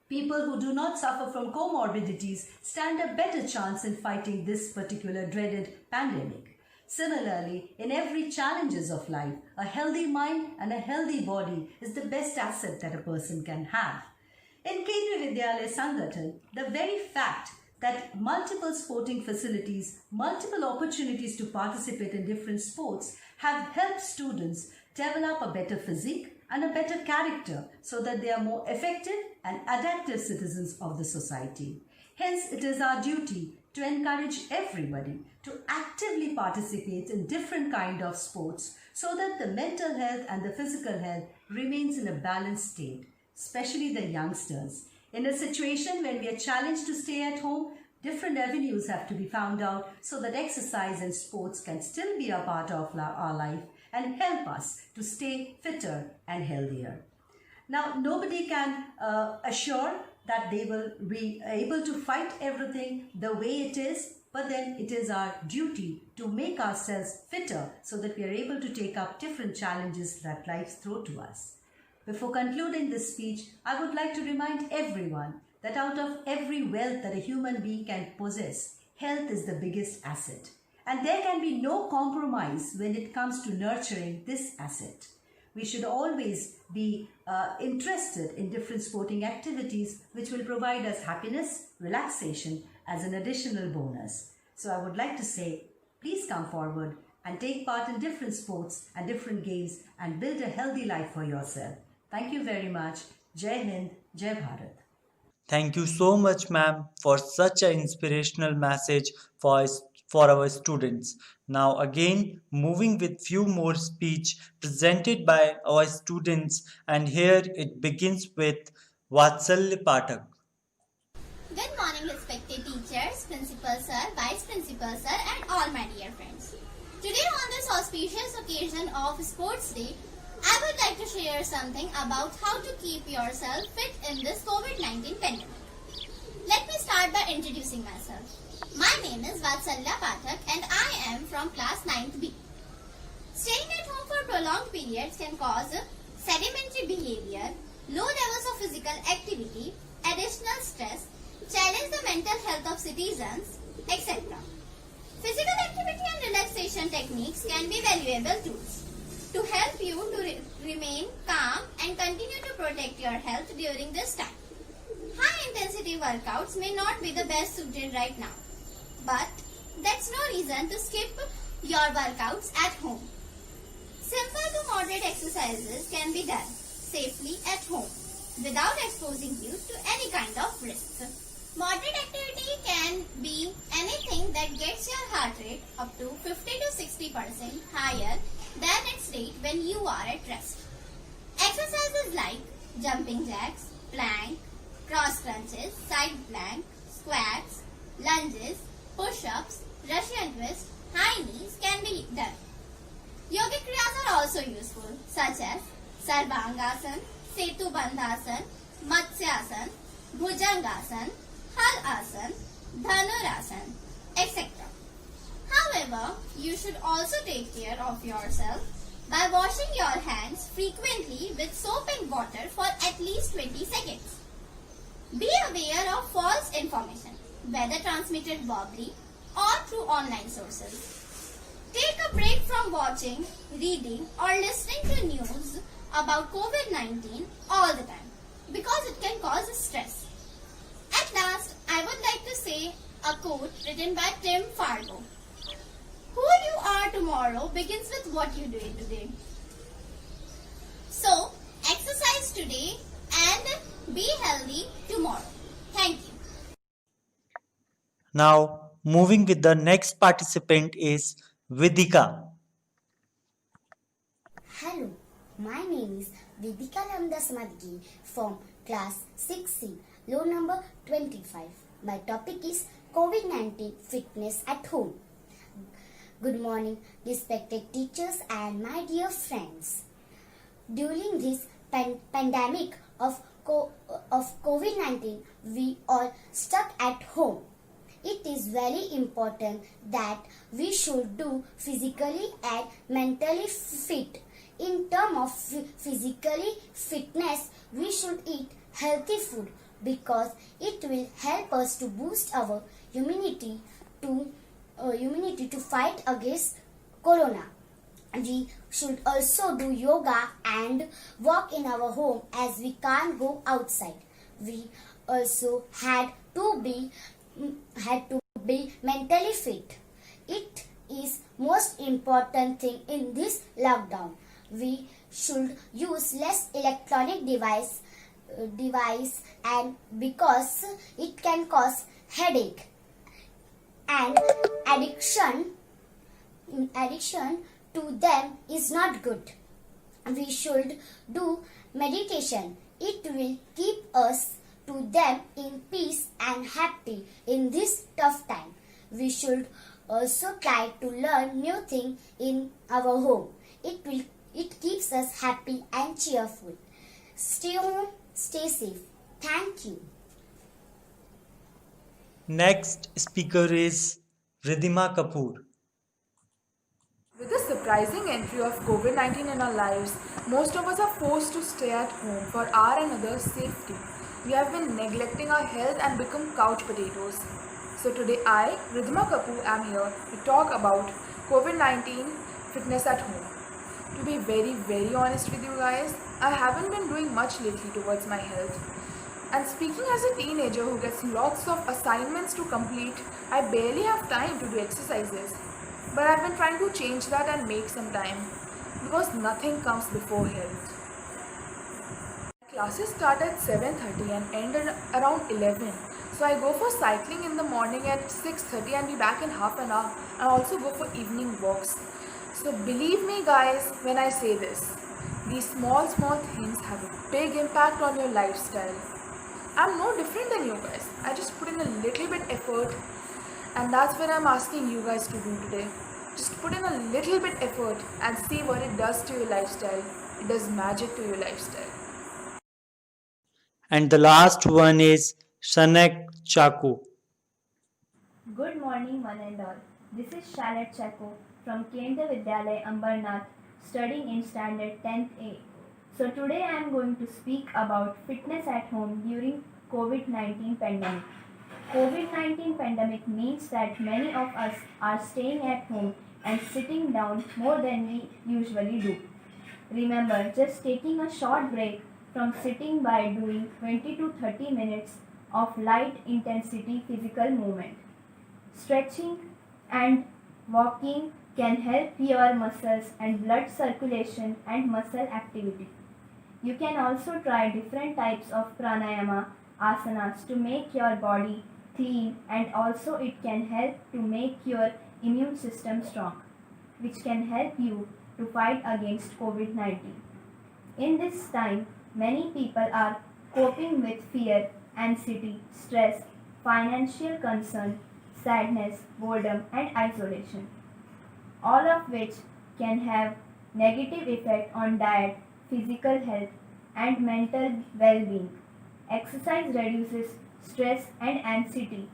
People who do not suffer from comorbidities stand a better chance in fighting this particular dreaded pandemic. Similarly, in every challenges of life, a healthy mind and a healthy body is the best asset that a person can have. In Kendriya Vidyalaya Sangathan, the very fact that multiple sporting facilities, multiple opportunities to participate in different sports have helped students develop a better physique and a better character so that they are more effective and adaptive citizens of the society. Hence, it is our duty to encourage everybody to actively participate in different kind of sports so that the mental health and the physical health remains in a balanced state, especially the youngsters. In a situation when we are challenged to stay at home, different avenues have to be found out so that exercise and sports can still be a part of our life and help us to stay fitter and healthier. Now, nobody can assure that they will be able to fight everything the way it is, but then it is our duty to make ourselves fitter so that we are able to take up different challenges that life throws to us. Before concluding this speech, I would like to remind everyone that out of every wealth that a human being can possess, health is the biggest asset. And there can be no compromise when it comes to nurturing this asset. We should always be interested in different sporting activities which will provide us happiness, relaxation as an additional bonus. So I would like to say, please come forward and take part in different sports and different games and build a healthy life for yourself. Thank you very much. Jai Hind, Jai Bharat. Thank you so much, ma'am, for such an inspirational message for our students. Now again, moving with few more speech presented by our students, and here it begins with Vatsalya Pathak. Good morning, respected teachers, principal sir, vice principal sir, and all my dear friends. Today on this auspicious occasion of Sports Day, I would like to share something about how to keep yourself fit in this COVID-19 pandemic. Let me start by introducing myself. My name is Vatsalya Pathak and I am from class 9th B. Staying at home for prolonged periods can cause sedimentary behavior, low levels of physical activity, additional stress, challenge the mental health of citizens, etc. Physical activity and relaxation techniques can be valuable tools to help you to remain calm and continue to protect your health during this time. High intensity workouts may not be the best suited right now, but that's no reason to skip your workouts at home. Simple to moderate exercises can be done safely at home without exposing you to any kind of risk. Moderate activity can be anything that gets your heart rate up to 50 to 60% higher than its rate when you are at rest. Exercises like jumping jacks, plank, cross crunches, side plank, squats, lunges, push-ups, Russian twist, high knees can be done. Yogic kriyas are also useful, such as Sarvangasana, Setu Bandhasan, Matsyasana, Bhujangasana, Halasan, Dhanurasana, etc. However, you should also take care of yourself by washing your hands frequently with soap and water for at least 20 seconds. Be aware of false information, whether transmitted verbally or through online sources. Take a break from watching, reading or listening to news about COVID-19 all the time because it can cause stress. At last, I would like to say a quote written by Tim Fargo. Who you are tomorrow begins with what you do today. So, exercise today and be healthy tomorrow. Thank you. Now, moving with the next participant is Vidika. Hello, my name is Vidika Lamdasmadgi from class 6C, row number 25. My topic is COVID-19 fitness at home. Good morning, respected teachers and my dear friends. During this pandemic of COVID-19, we all stuck at home. It is very important that we should do physically and mentally fit. In terms of physically fitness, we should eat healthy food because it will help us to boost our immunity to fight against corona. We should also do yoga and walk in our home as we can't go outside. We also had to be mentally fit. It is most important thing in this lockdown. We should use less electronic device and because it can cause headache and addiction to them is not good. We should do meditation. It will keep us to them in peace and happy in this tough time. We should also try to learn new things in our home. It keeps us happy and cheerful. Stay home, stay safe. Thank you. Next speaker is Ridima Kapoor. With the surprising entry of COVID-19 in our lives, most of us are forced to stay at home for our and others' safety. We have been neglecting our health and become couch potatoes. So today I, Ridima Kapoor, am here to talk about COVID-19 fitness at home. To be very honest with you guys, I haven't been doing much lately towards my health. And speaking as a teenager who gets lots of assignments to complete, I barely have time to do exercises. But I've been trying to change that and make some time because nothing comes before health. Classes start at 7:30 and end at around 11. So I go for cycling in the morning at 6:30 and be back in half an hour, and also go for evening walks. So believe me guys when I say this, these small things have a big impact on your lifestyle. I'm no different than you guys. I just put in a little bit effort, and that's what I'm asking you guys to do today. Just put in a little bit effort and see what it does to your lifestyle. It does magic to your lifestyle. And the last one is Shanek Chaku. Good morning, one and all. This is Shalet Chako from Kendriya Vidyalaya, Ambarnath, studying in standard 10th A. So today I am going to speak about fitness at home during COVID-19 pandemic. COVID-19 pandemic means that many of us are staying at home and sitting down more than we usually do. Remember, just taking a short break from sitting by doing 20 to 30 minutes of light intensity physical movement, stretching and walking can help your muscles and blood circulation and muscle activity. You can also try different types of pranayama asanas to make your body clean, and also it can help to make your immune system strong, which can help you to fight against COVID-19. In this time, many people are coping with fear, anxiety, stress, financial concern, sadness, boredom, and isolation, all of which can have negative effect on diet, physical health, and mental well-being. Exercise reduces stress and anxiety.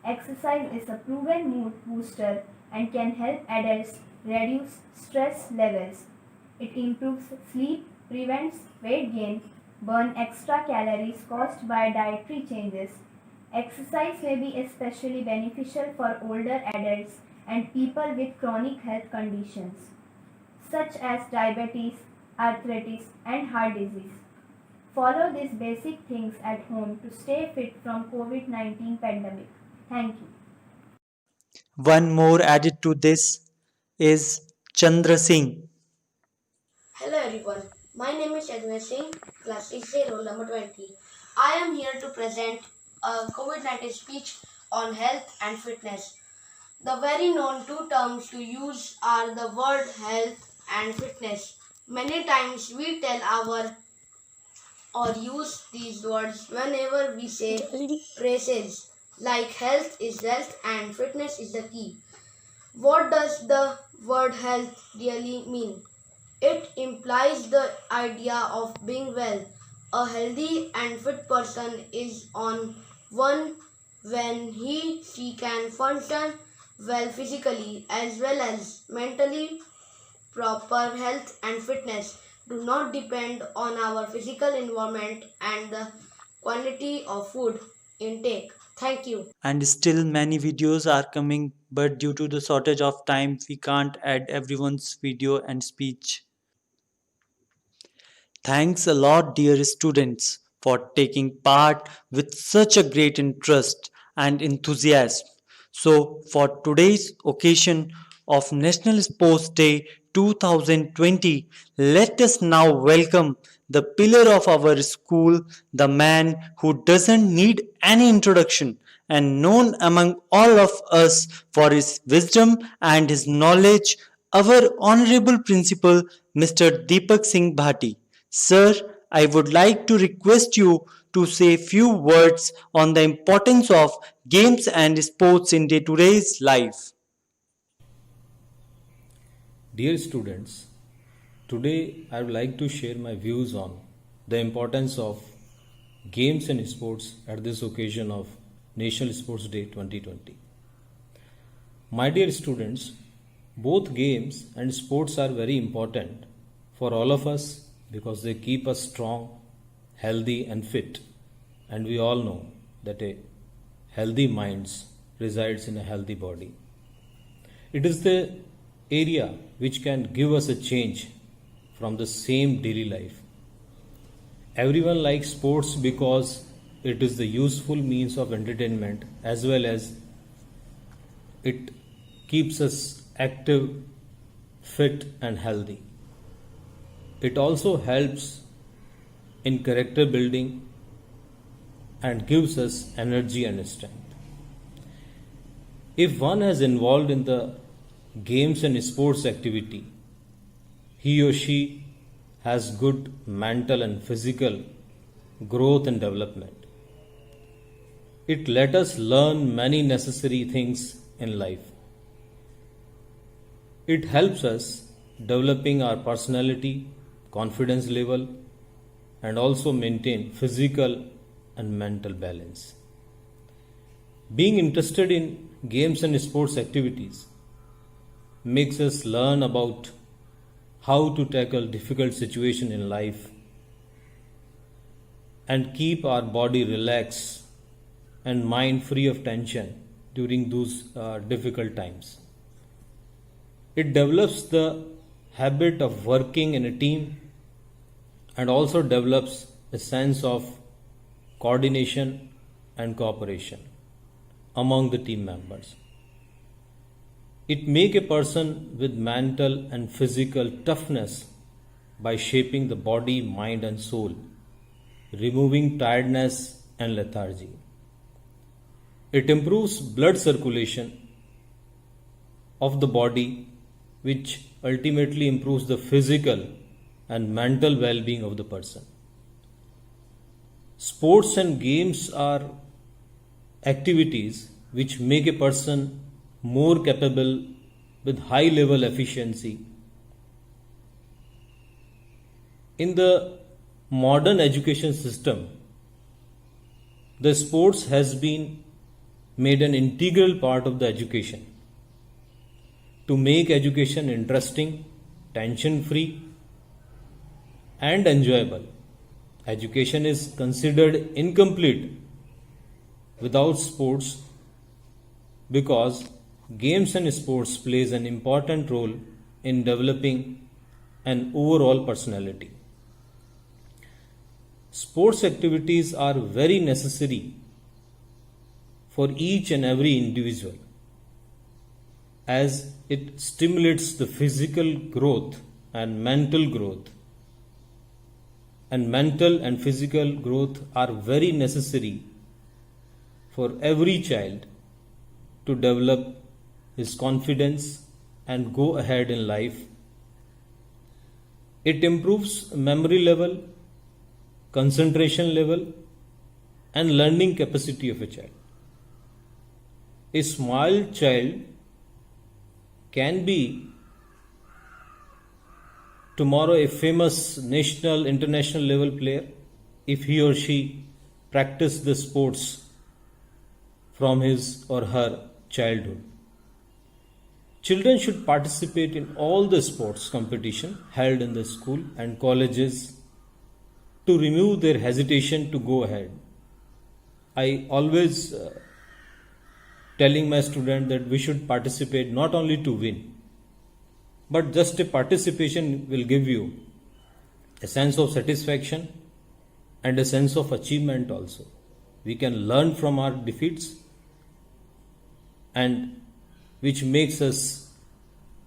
Exercise is a proven mood booster and can help adults reduce stress levels. It improves sleep, prevents weight gain, burn extra calories caused by dietary changes. Exercise may be especially beneficial for older adults and people with chronic health conditions such as diabetes, arthritis, and heart disease. Follow these basic things at home to stay fit from COVID-19 pandemic. Thank you. One more added to this is Chandra Singh. Hello everyone, my name is Ridima Singh, class 6A, roll number 20. I am here to present a COVID-19 speech on health and fitness. The very known two terms to use are the word health and fitness. Many times we tell our or use these words whenever we say phrases like health is wealth and fitness is the key. What does the word health really mean? It implies the idea of being well. A healthy and fit person is on one when she can function well physically as well as mentally. Proper health and fitness do not depend on our physical environment and the quantity of food intake. Thank you. And still many videos are coming, but due to the shortage of time we can't add everyone's video and speech. Thanks a lot, dear students, for taking part with such a great interest and enthusiasm. So, for today's occasion of National Sports Day 2020, let us now welcome the pillar of our school, the man who doesn't need any introduction and known among all of us for his wisdom and his knowledge, our Honorable Principal, Mr. Deepak Singh Bhati. Sir, I would like to request you to say few words on the importance of games and sports in today's life. Dear students, today I would like to share my views on the importance of games and sports at this occasion of National Sports Day 2020. My dear students, both games and sports are very important for all of us because they keep us strong, healthy and fit. And we all know that a healthy mind resides in a healthy body. It is the area which can give us a change from the same daily life. Everyone likes sports because it is the useful means of entertainment as well as it keeps us active, fit and healthy. It also helps in character building and gives us energy and strength. If one is involved in the games and sports activity, he or she has good mental and physical growth and development. It let us learn many necessary things in life. It helps us developing our personality, confidence level and also maintain physical and mental balance. Being interested in games and sports activities makes us learn about how to tackle difficult situations in life and keep our body relaxed and mind free of tension during those difficult times. It develops the habit of working in a team and also develops a sense of coordination and cooperation among the team members. It make a person with mental and physical toughness by shaping the body, mind and soul, removing tiredness and lethargy. It improves blood circulation of the body, which ultimately improves the physical and mental well-being of the person. Sports and games are activities which make a person more capable with high level efficiency. In the modern education system, the sports has been made an integral part of the education to make education interesting, tension-free and enjoyable. Education is considered incomplete without sports because games and sports plays an important role in developing an overall personality. Sports activities are very necessary for each and every individual as it stimulates the physical growth and mental growth. And mental and physical growth are very necessary for every child to develop his confidence and go ahead in life. It improves memory level, concentration level and learning capacity of a child. A small child can be tomorrow a famous national, international level player if he or she practice the sports from his or her childhood. Children should participate in all the sports competition held in the school and colleges to remove their hesitation to go ahead. I always telling my student that we should participate not only to win, but just a participation will give you a sense of satisfaction and a sense of achievement also. We can learn from our defeats and which makes us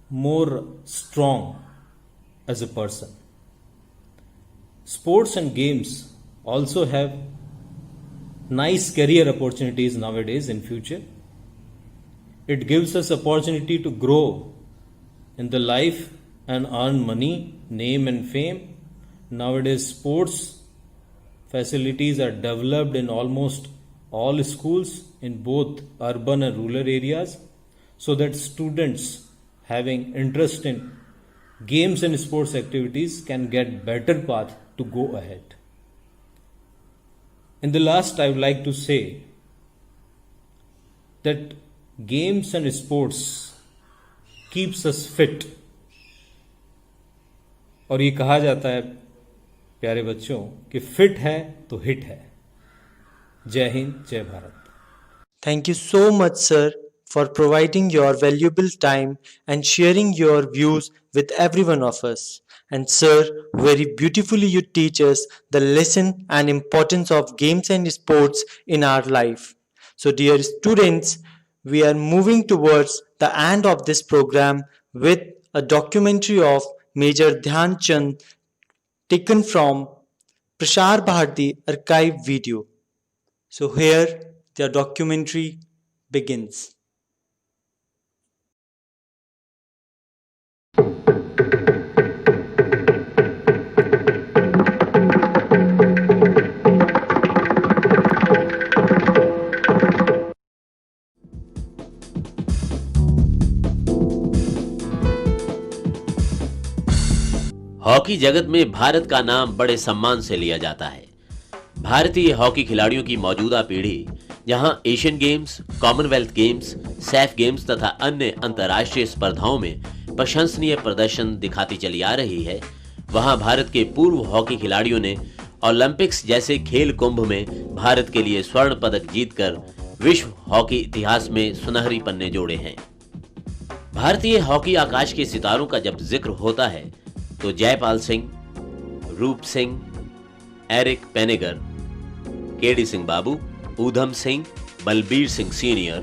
more strong as a person. Sports and games also have nice career opportunities nowadays in future. It gives us opportunity to grow in the life and earn money, name and fame. Nowadays sports facilities are developed in almost all schools in both urban and rural areas, so that students having interest in games and sports activities can get better path to go ahead. In the last, I would like to say that games and sports keeps us fit. और ये कहा जाता है प्यारे बच्चों कि fit है तो हिट है. जय हिंद, जय Bharat. Thank you so much, sir, for providing your valuable time and sharing your views with every one of us. And sir, very beautifully you teach us the lesson and importance of games and sports in our life. So dear students, we are moving towards the end of this program with a documentary of Major Dhyan Chand taken from Prasar Bharati archive video. So here the documentary begins. Hockey जगत में भारत का नाम बड़े सम्मान से लिया जाता है. भारतीय हॉकी खिलाड़ियों की मौजूदा पीढ़ी जहां Asian games, Commonwealth games, SAF games तथा अन्य अंतर्राष्ट्रीय स्पर्धाओं में प्रशंसनीय प्रदर्शन दिखाती चली आ रही है, वहां भारत के पूर्व हॉकी खिलाड़ियों ने ओलंपिक्स जैसे खेल कुंभ में भारत के लिए स्वर्ण पदक जीतकर विश्व हॉकी इतिहास में सुनहरी पन्ने जोड़े हैं. भारतीय हॉकी आकाश के सितारों का जब जिक्र होता है तो Jaipal Singh, Roop Singh, Eric Pinniger, KD Singh Babu, Udham Singh, Balbir Singh senior,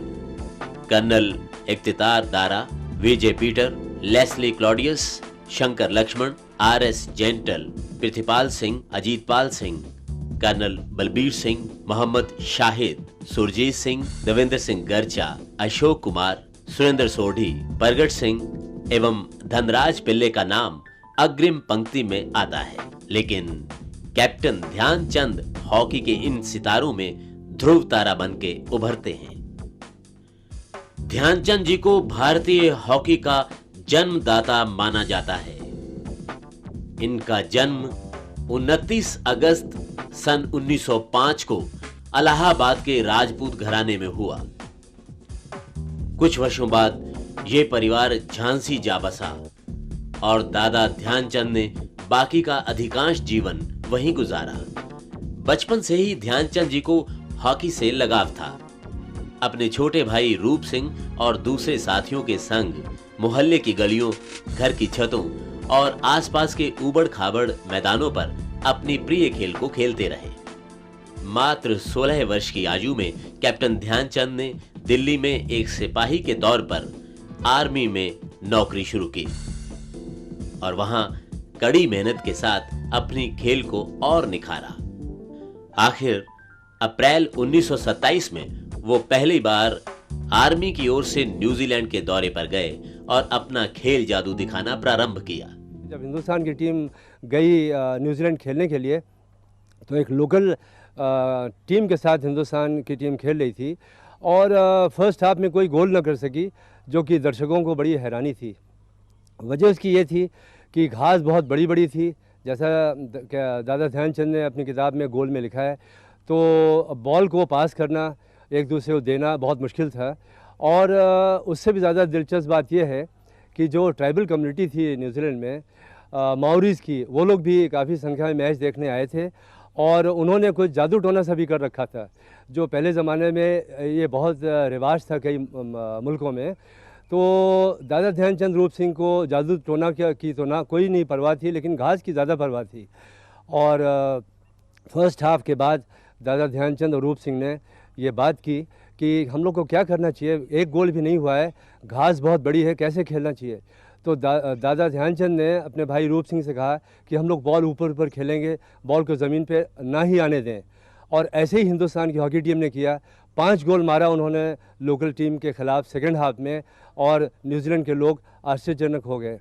colonel Iftikhar Dara, Vijay Peter, Leslie Claudius, Shankar Laxman, R S. Gentle, Prithipal Singh, Ajitpal Singh, colonel Balbir Singh, Mohammad Shahid, Surjit Singh, Devendra Singh Garcha, Ashok Kumar, Surinder Sodhi, Pargat Singh एवं धनराज पिल्ले का नाम अग्रिम पंक्ति में आता है। लेकिन कैप्टन ध्यानचंद हॉकी के इन सितारों में ध्रुव तारा बन के उभरते हैं। ध्यानचंद जी को भारतीय हॉकी का जन्मदाता माना जाता है। इनका जन्म 29 अगस्त सन 1905 को इलाहाबाद के राजपूत घराने में हुआ। कुछ वर्षों बाद ये परिवार झांसी जा बसा और दादा ध्यानचंद ने बाकी का अधिकांश जीवन वहीं गुजारा। बचपन से ही ध्यानचंद जी को हॉकी से लगाव था। अपने छोटे भाई रूप सिंह और दूसरे साथियों के संग मोहल्ले की गलियों, घर की छतों और आसपास के ऊबड़-खाबड़ मैदानों पर अपनी प्रिय खेल को खेलते रहे। मात्र 16 वर्ष की आयु में कैप्टन ध्यानचंद ने दिल्ली में एक सिपाही के तौर पर आर्मी में नौकरी शुरू की और वहां कड़ी मेहनत के साथ अपनी खेल को और निखारा। आखिर अप्रैल 1927 में वो पहली बार आर्मी की ओर से न्यूजीलैंड के दौरे पर गए और अपना खेल जादू दिखाना प्रारंभ किया। जब हिंदुस्तान की टीम गई न्यूजीलैंड खेलने के लिए तो एक लोकल टीम के साथ हिंदुस्तान की टीम खेल रही थी और फर्स्ट हाफ में कोई गोल न कर सकी, जो कि दर्शकों को बड़ी हैरानी थी। वजह उसकी ये थी कि घास बहुत बड़ी बड़ी थी, जैसा दादा ध्यानचंद ने अपनी किताब में गोल में लिखा है। तो बॉल को पास करना, एक दूसरे को देना बहुत मुश्किल था। और उससे भी ज़्यादा दिलचस्प बात यह है कि जो ट्राइबल कम्युनिटी थी न्यूजीलैंड में माओरीज़ की, वो लोग भी काफ़ी संख्या में मैच देखने आए थे और उन्होंने कुछ जादू टोना सा भी कर रखा था, जो पहले ज़माने में ये बहुत रिवाज था कई मुल्कों में। तो दादा ध्यानचंद रूप सिंह को जादू टोना की तो ना कोई नहीं परवाह थी, लेकिन घास की ज़्यादा परवाह थी। और फर्स्ट हाफ के बाद दादा ध्यानचंद और रूप सिंह ने ये बात की कि हम लोग को क्या करना चाहिए, एक गोल भी नहीं हुआ है, घास बहुत बड़ी है, कैसे खेलना चाहिए। तो दादा ध्यानचंद ने अपने भाई रूप सिंह से कहा कि हम लोग बॉल ऊपर ऊपर खेलेंगे, बॉल को ज़मीन पे ना ही आने दें। और ऐसे ही हिंदुस्तान की हॉकी टीम ने किया। 5 गोल मारा उन्होंने लोकल टीम के खिलाफ सेकंड हाफ में और न्यूजीलैंड के लोग आश्चर्यजनक हो गए।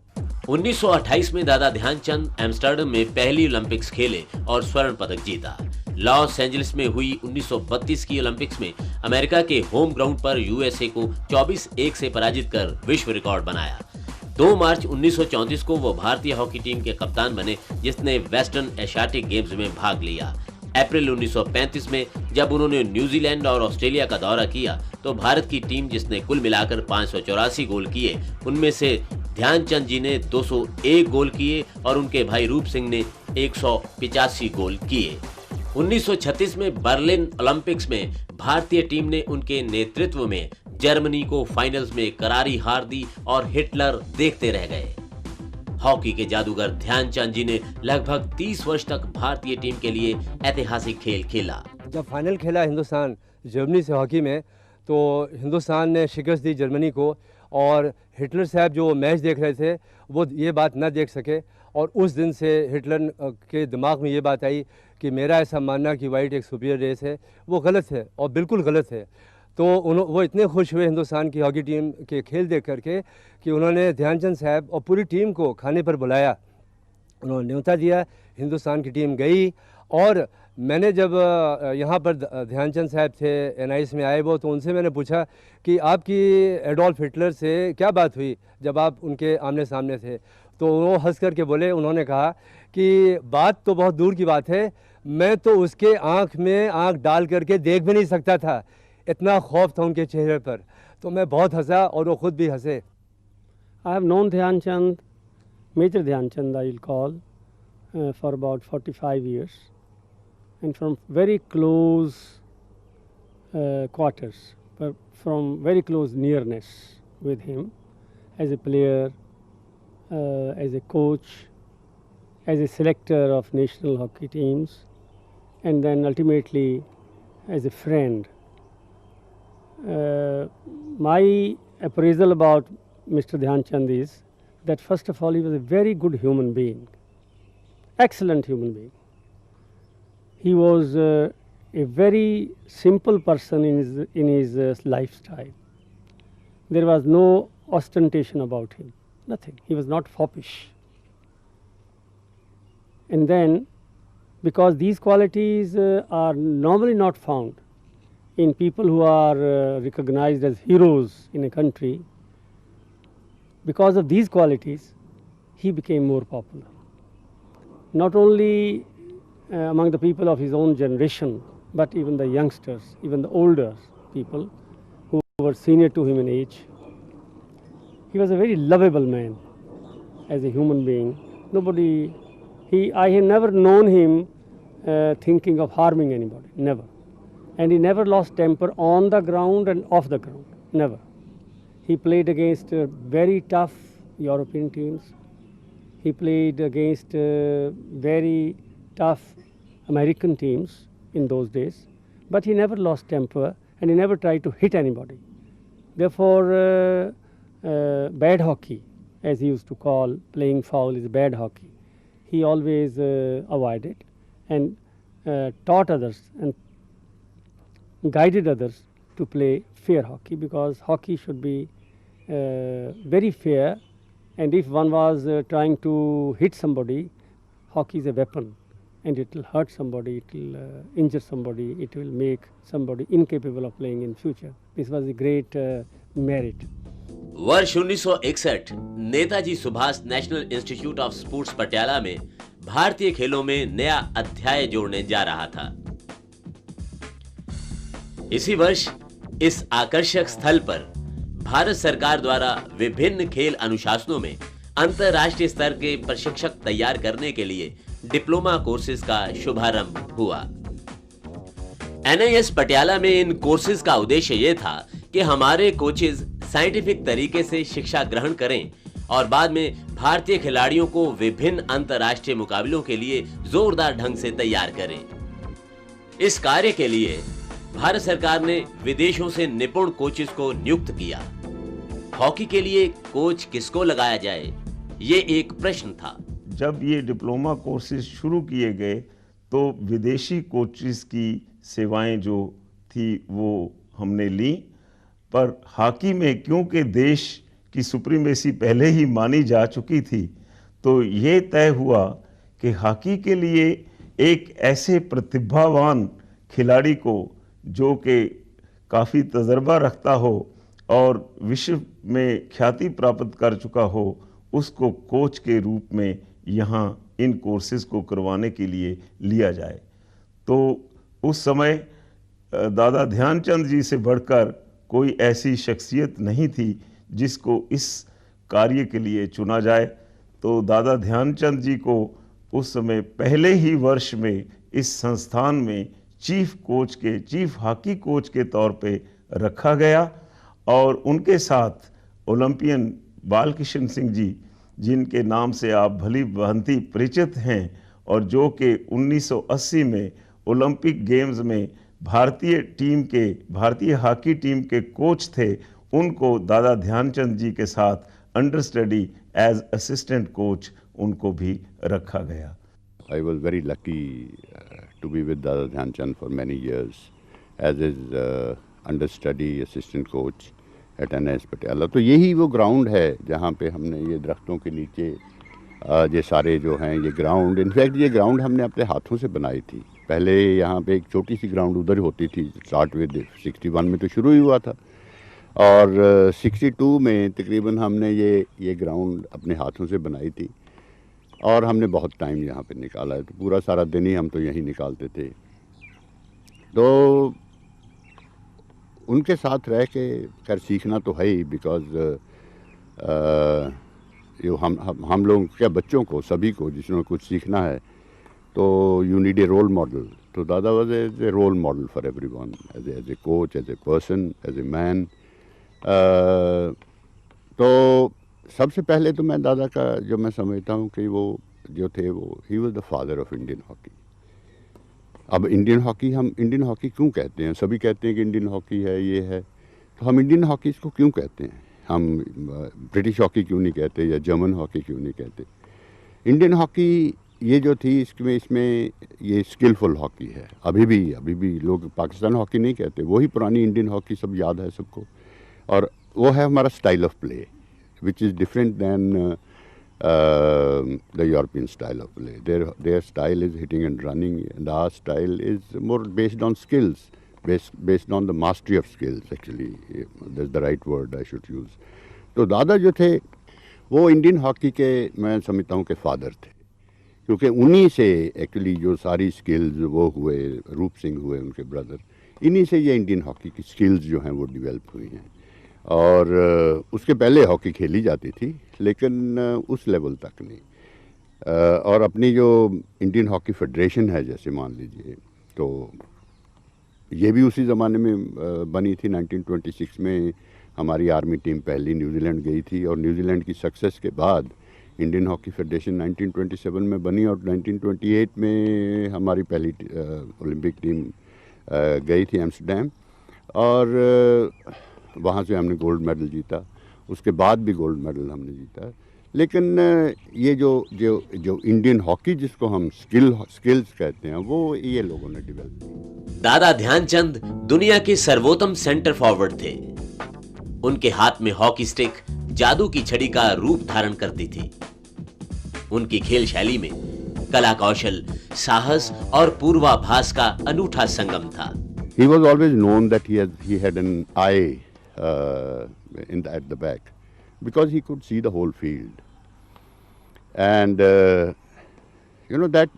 1928 में दादा ध्यानचंद एम्स्टर्डम में पहली ओलंपिक्स खेले और स्वर्ण पदक जीता। लॉस एंजलिस में हुई 1932 की ओलंपिक्स में अमेरिका के होम ग्राउंड पर यूएसए को 24-1 से पराजित कर विश्व रिकॉर्ड बनाया। 2 मार्च 1934 को वो भारतीय हॉकी टीम के कप्तान बने, जिसने वेस्टर्न एशियाटिक गेम्स में भाग लिया। अप्रैल 1935 में जब उन्होंने न्यूजीलैंड और ऑस्ट्रेलिया का दौरा किया तो भारत की टीम, जिसने कुल मिलाकर 584 गोल किए, उनमें से ध्यानचंद जी ने 201 गोल किए और उनके भाई रूप सिंह ने 185 गोल किए। 1936 में बर्लिन ओलंपिक्स में भारतीय टीम ने उनके नेतृत्व में जर्मनी को फाइनल्स में करारी हार दी और हिटलर देखते रह गए। हॉकी के जादूगर ध्यानचंद जी ने लगभग 30 वर्ष तक भारतीय टीम के लिए ऐतिहासिक खेल खेला। जब फाइनल खेला हिंदुस्तान जर्मनी से हॉकी में, तो हिंदुस्तान ने शिकस्त दी जर्मनी को और हिटलर साहब जो मैच देख रहे थे वो ये बात ना देख सके। और उस दिन से हिटलर के दिमाग में ये बात आई कि मेरा ऐसा मानना कि वाइट एक सुपीरियर रेस है, वो गलत है और बिल्कुल गलत है। तो वो इतने खुश हुए हिंदुस्तान की हॉकी टीम के खेल देख करके कि उन्होंने ध्यानचंद साहब और पूरी टीम को खाने पर बुलाया। उन्होंने न्योता दिया, हिंदुस्तान की टीम गई। और मैंने जब यहाँ पर ध्यानचंद साहब थे एनआईएस में आए वो, तो उनसे मैंने पूछा कि आपकी एडोल्फ हिटलर से क्या बात हुई जब आप उनके आमने सामने थे। तो वो हंस करके बोले, उन्होंने कहा कि बात तो बहुत दूर की बात है, मैं तो उसके आँख में आँख डाल करके देख भी नहीं सकता था, इतना खौफ था उनके चेहरे पर। तो मैं बहुत हंसा और वो खुद भी हंसे। I have known Dhyan Chand, Major Dhyan Chand I will call, for about 45 years, and from very close quarters, but from very close nearness with him as a player, as a coach, as a selector of national hockey teams, and then ultimately as a friend. My appraisal about Mr. Dhyan Chand is that first of all he was a very good human being, excellent human being. He was a very simple person in his lifestyle. There was no ostentation about him, nothing. He was not foppish. And then, because these qualities are normally not found in people who are recognized as heroes in a country, because of these qualities, he became more popular. Not only among the people of his own generation, but even the youngsters, even the older people who were senior to him in age. He was a very lovable man as a human being. I have never known him thinking of harming anybody, never. And he never lost temper on the ground and off the ground, never. He played against very tough European teams. He played against very tough American teams in those days, but he never lost temper and he never tried to hit anybody. Therefore, bad hockey, as he used to call playing foul is bad hockey, he always avoided and taught others and guided others to play fair hockey, because hockey should be very fair, and if one was trying to hit somebody, hockey is a weapon and it will hurt somebody, it will injure somebody, it will make somebody incapable of playing in future. This was a great merit. वर्ष 1961 Netaji Subhash national institute of sports Patiala में भारतीय खेलों में नया अध्याय जोड़ने जा रहा था। इसी वर्ष इस आकर्षक स्थल पर भारत सरकार द्वारा विभिन्न खेल अनुशासनों में अंतरराष्ट्रीय स्तर के प्रशिक्षक तैयार करने के लिए डिप्लोमा कोर्सेज का शुभारंभ हुआ। NIS पटियाला में इन कोर्सेज का उद्देश्य यह था कि हमारे कोचेज साइंटिफिक तरीके से शिक्षा ग्रहण करें और बाद में भारतीय खिलाड़ियों को विभिन्न अंतरराष्ट्रीय मुकाबलों के लिए जोरदार ढंग से तैयार करें। इस कार्य के लिए भारत सरकार ने विदेशों से निपुण कोचेस को नियुक्त किया। हॉकी के लिए कोच किसको लगाया जाए, ये एक प्रश्न था। जब ये डिप्लोमा कोर्सेज शुरू किए गए तो विदेशी कोचेस की सेवाएं जो थी वो हमने ली, पर हॉकी में क्योंकि देश की सुप्रीमेसी पहले ही मानी जा चुकी थी, तो ये तय हुआ कि हॉकी के लिए एक ऐसे प्रतिभावान खिलाड़ी को जो कि काफ़ी तजर्बा रखता हो और विश्व में ख्याति प्राप्त कर चुका हो, उसको कोच के रूप में यहाँ इन कोर्सेज को करवाने के लिए लिया जाए। तो उस समय दादा ध्यानचंद जी से बढ़कर कोई ऐसी शख्सियत नहीं थी जिसको इस कार्य के लिए चुना जाए। तो दादा ध्यानचंद जी को उस समय पहले ही वर्ष में इस संस्थान में चीफ हॉकी कोच के तौर पे रखा गया और उनके साथ ओलंपियन बालकिशन सिंह जी, जिनके नाम से आप भली भांति परिचित हैं और जो कि 1980 में ओलंपिक गेम्स में भारतीय हॉकी टीम के कोच थे, उनको दादा ध्यानचंद जी के साथ understudy as assistant coach उनको भी रखा गया। I was very lucky to be with Dada Dhyan Chand for many years as his understudy assistant coach at NIS Patiala. तो यही वो ग्राउंड है जहाँ पे हमने ये दरख्तों के नीचे ये सारे जो हैं ये ग्राउंड, इनफैक्ट ये ग्राउंड हमने अपने हाथों से बनाई थी। पहले यहाँ पे एक छोटी सी ग्राउंड उधर होती थी, स्टार्ट विद 61 में तो शुरू ही हुआ था और 62 में तकरीबन हमने ये ग्राउंड अपने हाथों से बनाई थी और हमने बहुत टाइम यहाँ पे निकाला है। तो पूरा सारा दिन ही हम तो यहीं निकालते थे। तो उनके साथ रह के खैर सीखना तो है ही, बिकॉज जो हम लोग क्या बच्चों को सभी को जिसने कुछ सीखना है तो you need a role model. तो Dada was a role model for everyone, as a coach, as a person, as a man. तो सबसे पहले तो मैं दादा का जो मैं समझता हूँ कि वो जो थे वो he was the father of Indian hockey. अब इंडियन हॉकी, हम इंडियन हॉकी क्यों कहते हैं? सभी कहते हैं कि इंडियन हॉकी है, ये है, तो हम इंडियन हॉकी इसको क्यों कहते हैं? हम ब्रिटिश हॉकी क्यों नहीं कहते या जर्मन हॉकी क्यों नहीं कहते, इंडियन हॉकी ये जो थी इसमें ये स्किलफुल हॉकी है। अभी भी लोग पाकिस्तान हॉकी नहीं कहते, वही पुरानी इंडियन हॉकी सब याद है सबको, और वो है हमारा style of play which is different than the European style of play. Their style is hitting and running, and our style is more based on skills, based on the mastery of skills. Actually, that's the right word I should use. तो दादा जो थे वो Indian hockey के मैं समझता हूँ कि फादर थे, क्योंकि उन्हीं से एक्चुअली जो सारी स्किल्स वो हुए, रूप सिंह हुए उनके ब्रदर, इन्हीं से ये इंडियन हॉकी की स्किल्स जो हैं वो डेवलप हुई हैं। और उसके पहले हॉकी खेली जाती थी लेकिन उस लेवल तक नहीं। और अपनी जो इंडियन हॉकी फेडरेशन है जैसे मान लीजिए, तो ये भी उसी ज़माने में बनी थी। 1926 में हमारी आर्मी टीम पहली न्यूजीलैंड गई थी, और न्यूजीलैंड की सक्सेस के बाद इंडियन हॉकी फेडरेशन 1927 में बनी, और 1928 में हमारी पहली ओलंपिक टीम गई थी एम्स्टर्डम, और वहाँ से हमने गोल्ड मेडल जीता। उसके बाद भी गोल्ड मेडल हमने जीता। लेकिन ये जो इंडियन हॉकी जिसको हम स्किल्स कहते हैं, वो ये लोगों ने डेवलप की। दादा ध्यानचंद दुनिया के सर्वोत्तम सेंटर फॉरवर्ड थे। उनके हाथ में हॉकी स्टिक जादू की छड़ी का रूप धारण करती थी। उनकी खेल शैली में कला कौशल, साहस और पूर्वाभास का अनूठा संगम था। He was always known that he had an eye at the back, because he could see the whole field. And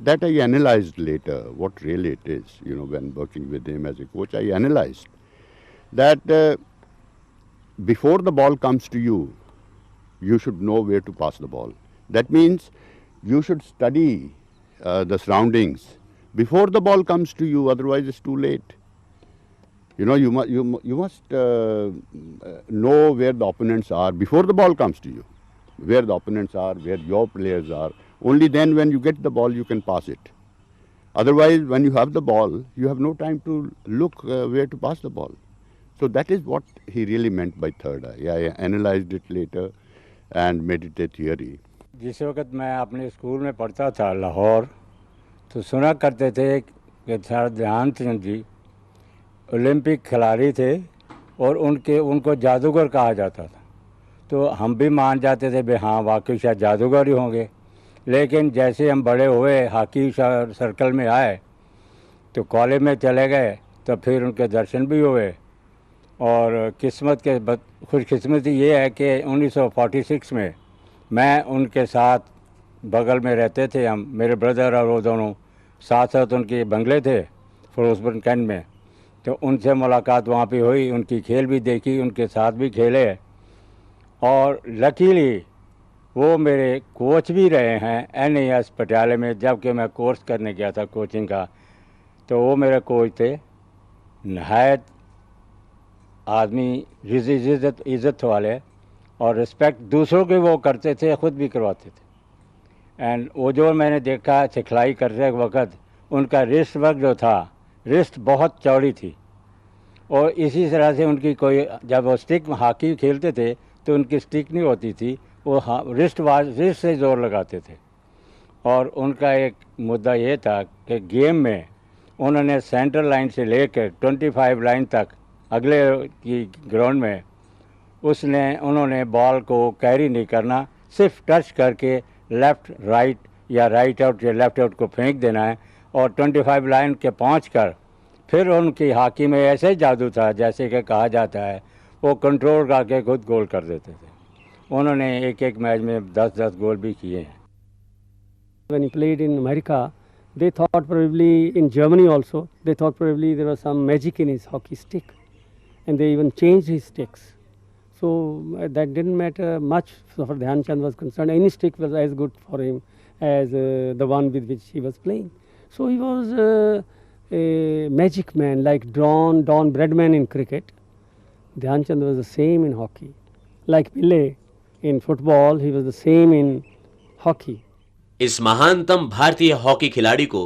that I analyzed later what really it is. When working with him as a coach, I analyzed that before the ball comes to you, you should know where to pass the ball. That means you should study the surroundings before the ball comes to you, otherwise it's too late. You must know where the opponents are before the ball comes to you, where the opponents are, where your players are. Only then when you get the ball, you can pass it. Otherwise, when you have the ball, you have no time to look where to pass the ball. So that is what he really meant by third eye. I analyzed it later and made it a theory. जिस वक्त मैं अपने school में पढ़ता था लाहौर, तो सुना करते थे कि सर ध्यान चंद जी ओलंपिक खिलाड़ी थे और उनको जादूगर कहा जाता था। तो हम भी मान जाते थे भाई हाँ वाकई शायद जादूगर ही होंगे। लेकिन जैसे हम बड़े हुए, हॉकी सर्कल में आए, तो कॉलेज में चले गए, तो फिर उनके दर्शन भी हुए। और खुशकिस्मती ये है कि 1946 में मैं उनके साथ बगल में रहते थे। हम, मेरे ब्रदर और वो दोनों साथ साथ उनके बंगले थे फिरोजपुर कैंट में, तो उनसे मुलाकात वहाँ पे हुई, उनकी खेल भी देखी, उनके साथ भी खेले। और लकीली वो मेरे कोच भी रहे हैं NAS पटियाले में, जबकि मैं कोर्स करने गया था कोचिंग का। तो वो मेरे कोच थे, नहायत आदमी इज़्ज़त वाले, और रिस्पेक्ट दूसरों के वो करते थे, ख़ुद भी करवाते थे। एंड वो जो मैंने देखा सिखलाई करते वक्त, उनका रिस्ट वर्क जो था, रिस्ट बहुत चौड़ी थी। और इसी तरह से उनकी कोई, जब वो स्टिक हॉकी खेलते थे तो उनकी स्टिक नहीं होती थी, वो रिस्ट से ज़ोर लगाते थे। और उनका एक मुद्दा ये था कि गेम में उन्होंने सेंटर लाइन से लेकर 25 लाइन तक अगले की ग्राउंड में उन्होंने बॉल को कैरी नहीं करना, सिर्फ टच करके लेफ़्ट राइट या राइट आउट या लेफ़्ट आउट को फेंक देना है। और 25 लाइन के पहुँच कर फिर उनकी हॉकी में ऐसे जादू था, जैसे कि कहा जाता है, वो कंट्रोल करके खुद गोल कर देते थे। उन्होंने एक मैच में 10-10 गोल भी किए हैं। When he played in America, they thought probably in Germany also, they thought probably there was some magic in his hockey stick, and they even changed his sticks. So that didn't matter much so far Dhyan Chand was concerned. Any stick was as good for him as the one with which he was playing. So he was a magic man, like Don Bradman in cricket. Dhyan Chand was the same in hockey. Like Pele in football, he was the same in hockey. इस महानतम भारतीय hockey खिलाड़ी को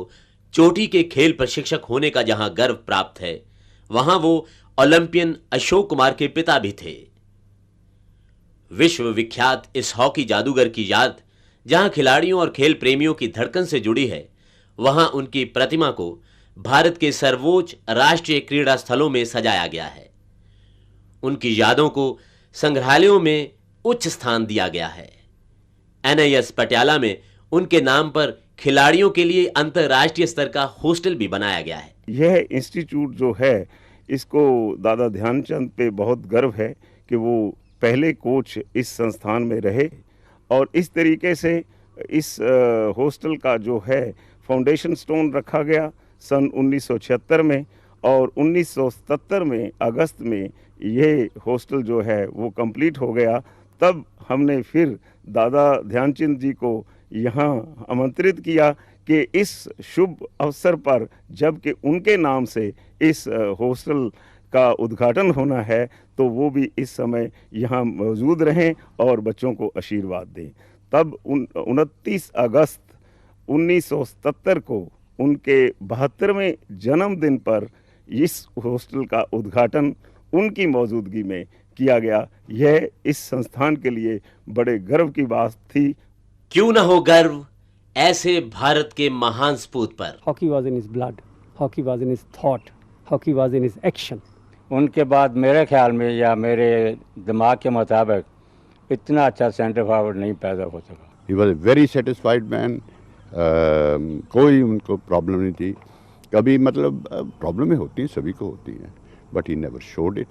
चोटी के खेल प्रशिक्षक होने का जहां गर्व प्राप्त है, वहां वो ओलंपियन अशोक कुमार के पिता भी थे। विश्व विख्यात इस हॉकी जादूगर की याद जहां खिलाड़ियों और खेल प्रेमियों की धड़कन से जुड़ी है, वहां उनकी प्रतिमा को भारत के सर्वोच्च राष्ट्रीय क्रीड़ा स्थलों में सजाया गया है। उनकी यादों को संग्रहालयों में उच्च स्थान दिया गया है। एनआईएस पटियाला में उनके नाम पर खिलाड़ियों के लिए अंतर्राष्ट्रीय स्तर का हॉस्टल भी बनाया गया है। यह इंस्टीट्यूट जो है, इसको दादा ध्यानचंद पे बहुत गर्व है कि वो पहले कोच इस संस्थान में रहे और इस तरीके से इस हॉस्टल का जो है फाउंडेशन स्टोन रखा गया सन 1976 में और 1977 में अगस्त में ये हॉस्टल जो है वो कंप्लीट हो गया। तब हमने फिर दादा ध्यानचंद जी को यहाँ आमंत्रित किया कि इस शुभ अवसर पर जबकि उनके नाम से इस हॉस्टल का उद्घाटन होना है तो वो भी इस समय यहाँ मौजूद रहें और बच्चों को आशीर्वाद दें। तब 29 अगस्त 1977 को उनके 72वें जन्मदिन पर इस हॉस्टल का उद्घाटन उनकी मौजूदगी में किया गया। यह इस संस्थान के लिए बड़े गर्व की बात थी। क्यों न हो गर्व ऐसे भारत के महान सपूत पर। Hockey was in his blood, hockey was in his thought, hockey was in his action. उनके बाद मेरे ख्याल में या मेरे दिमाग के मुताबिक इतना अच्छा सेंटर फॉरवर्ड नहीं पैदा हो सका। He was a very satisfied man. कोई उनको प्रॉब्लम नहीं थी कभी, मतलब प्रॉब्लमें होती हैं, सभी को होती हैं, but he never showed it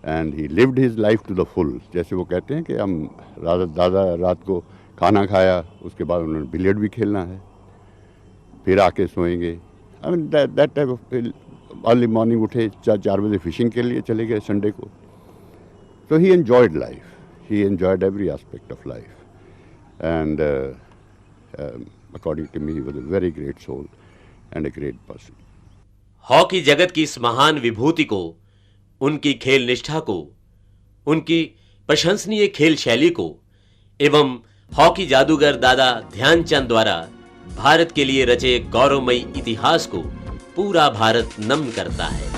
and he lived his life to the full. जैसे वो कहते हैं कि हम दादा रात को खाना खाया, उसके बाद उन्होंने बिलियर्ड भी खेलना है, फिर आके सोएंगे। I mean that type of. Early morning उठे 4 बजे फिशिंग के लिए चले गए संडे को। तो he enjoyed life, he enjoyed every aspect of life and according to me he was a very great soul and a great person. Hockey जगत की इस महान विभूति को, उनकी खेल निष्ठा को, उनकी प्रशंसनीय खेल शैली को एवं हॉकी जादूगर दादा ध्यानचंद द्वारा भारत के लिए रचे गौरवमयी इतिहास को पूरा भारत नमन करता है।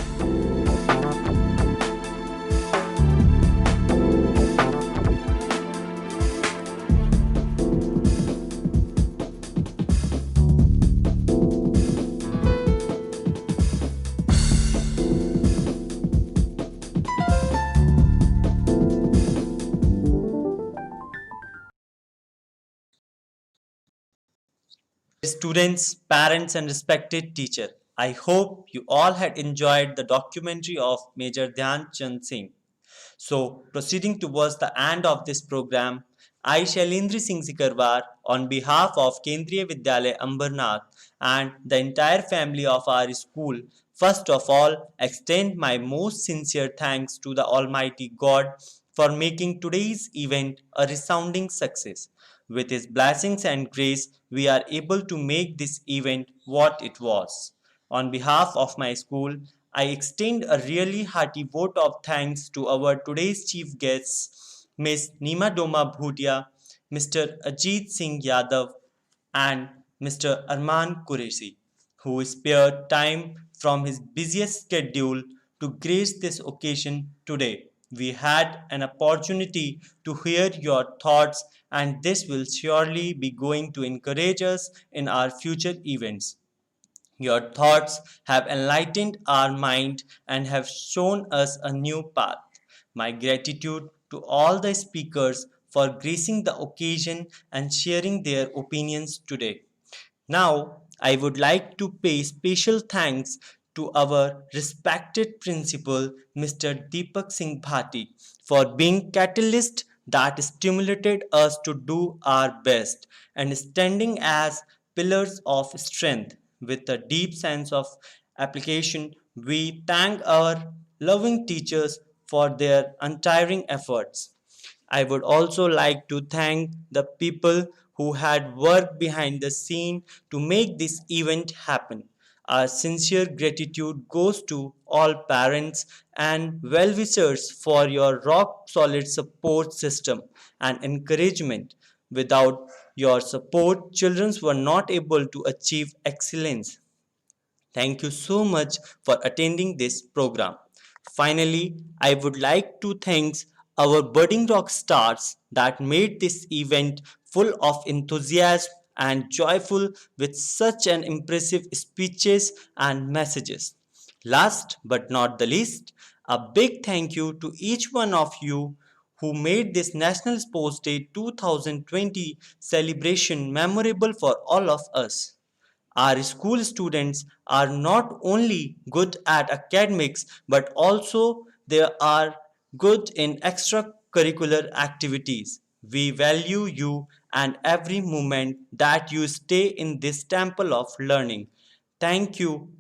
Students, parents, and respected teacher, I hope you all had enjoyed the documentary of Major Dhyan Chand Singh. So, proceeding towards the end of this program, I, Shailendra Singh Sikarwar, on behalf of Kendriya Vidyalaya Ambarnath and the entire family of our school, first of all, extend my most sincere thanks to the Almighty God for making today's event a resounding success. With His blessings and grace, we are able to make this event what it was. On behalf of my school, I extend a really hearty vote of thanks to our today's chief guests, Ms. Nima Doma Bhutia, Mr. Ajit Singh Yadav, and Mr. Armand Qureshi, who spared time from his busiest schedule to grace this occasion today. We had an opportunity to hear your thoughts, and this will surely be going to encourage us in our future events. Your thoughts have enlightened our mind and have shown us a new path. My gratitude to all the speakers for gracing the occasion and sharing their opinions today. Now, I would like to pay special thanks to our respected principal, Mr. Deepak Singh Bhati, for being catalyst that stimulated us to do our best and standing as pillars of strength. With a deep sense of application, we thank our loving teachers for their untiring efforts. I would also like to thank the people who had worked behind the scene to make this event happen. Our sincere gratitude goes to all parents and well-wishers for your rock-solid support system and encouragement. Without your support, children were not able to achieve excellence. Thank you so much for attending this program. Finally, I would like to thank our budding rock stars that made this event full of enthusiasm and joyful with such an impressive speeches and messages. Last but not the least, a big thank you to each one of you who made this National Sports Day 2020 celebration memorable for all of us. Our school students are not only good at academics but also they are good in extracurricular activities. We value you and every moment that you stay in this temple of learning. Thank you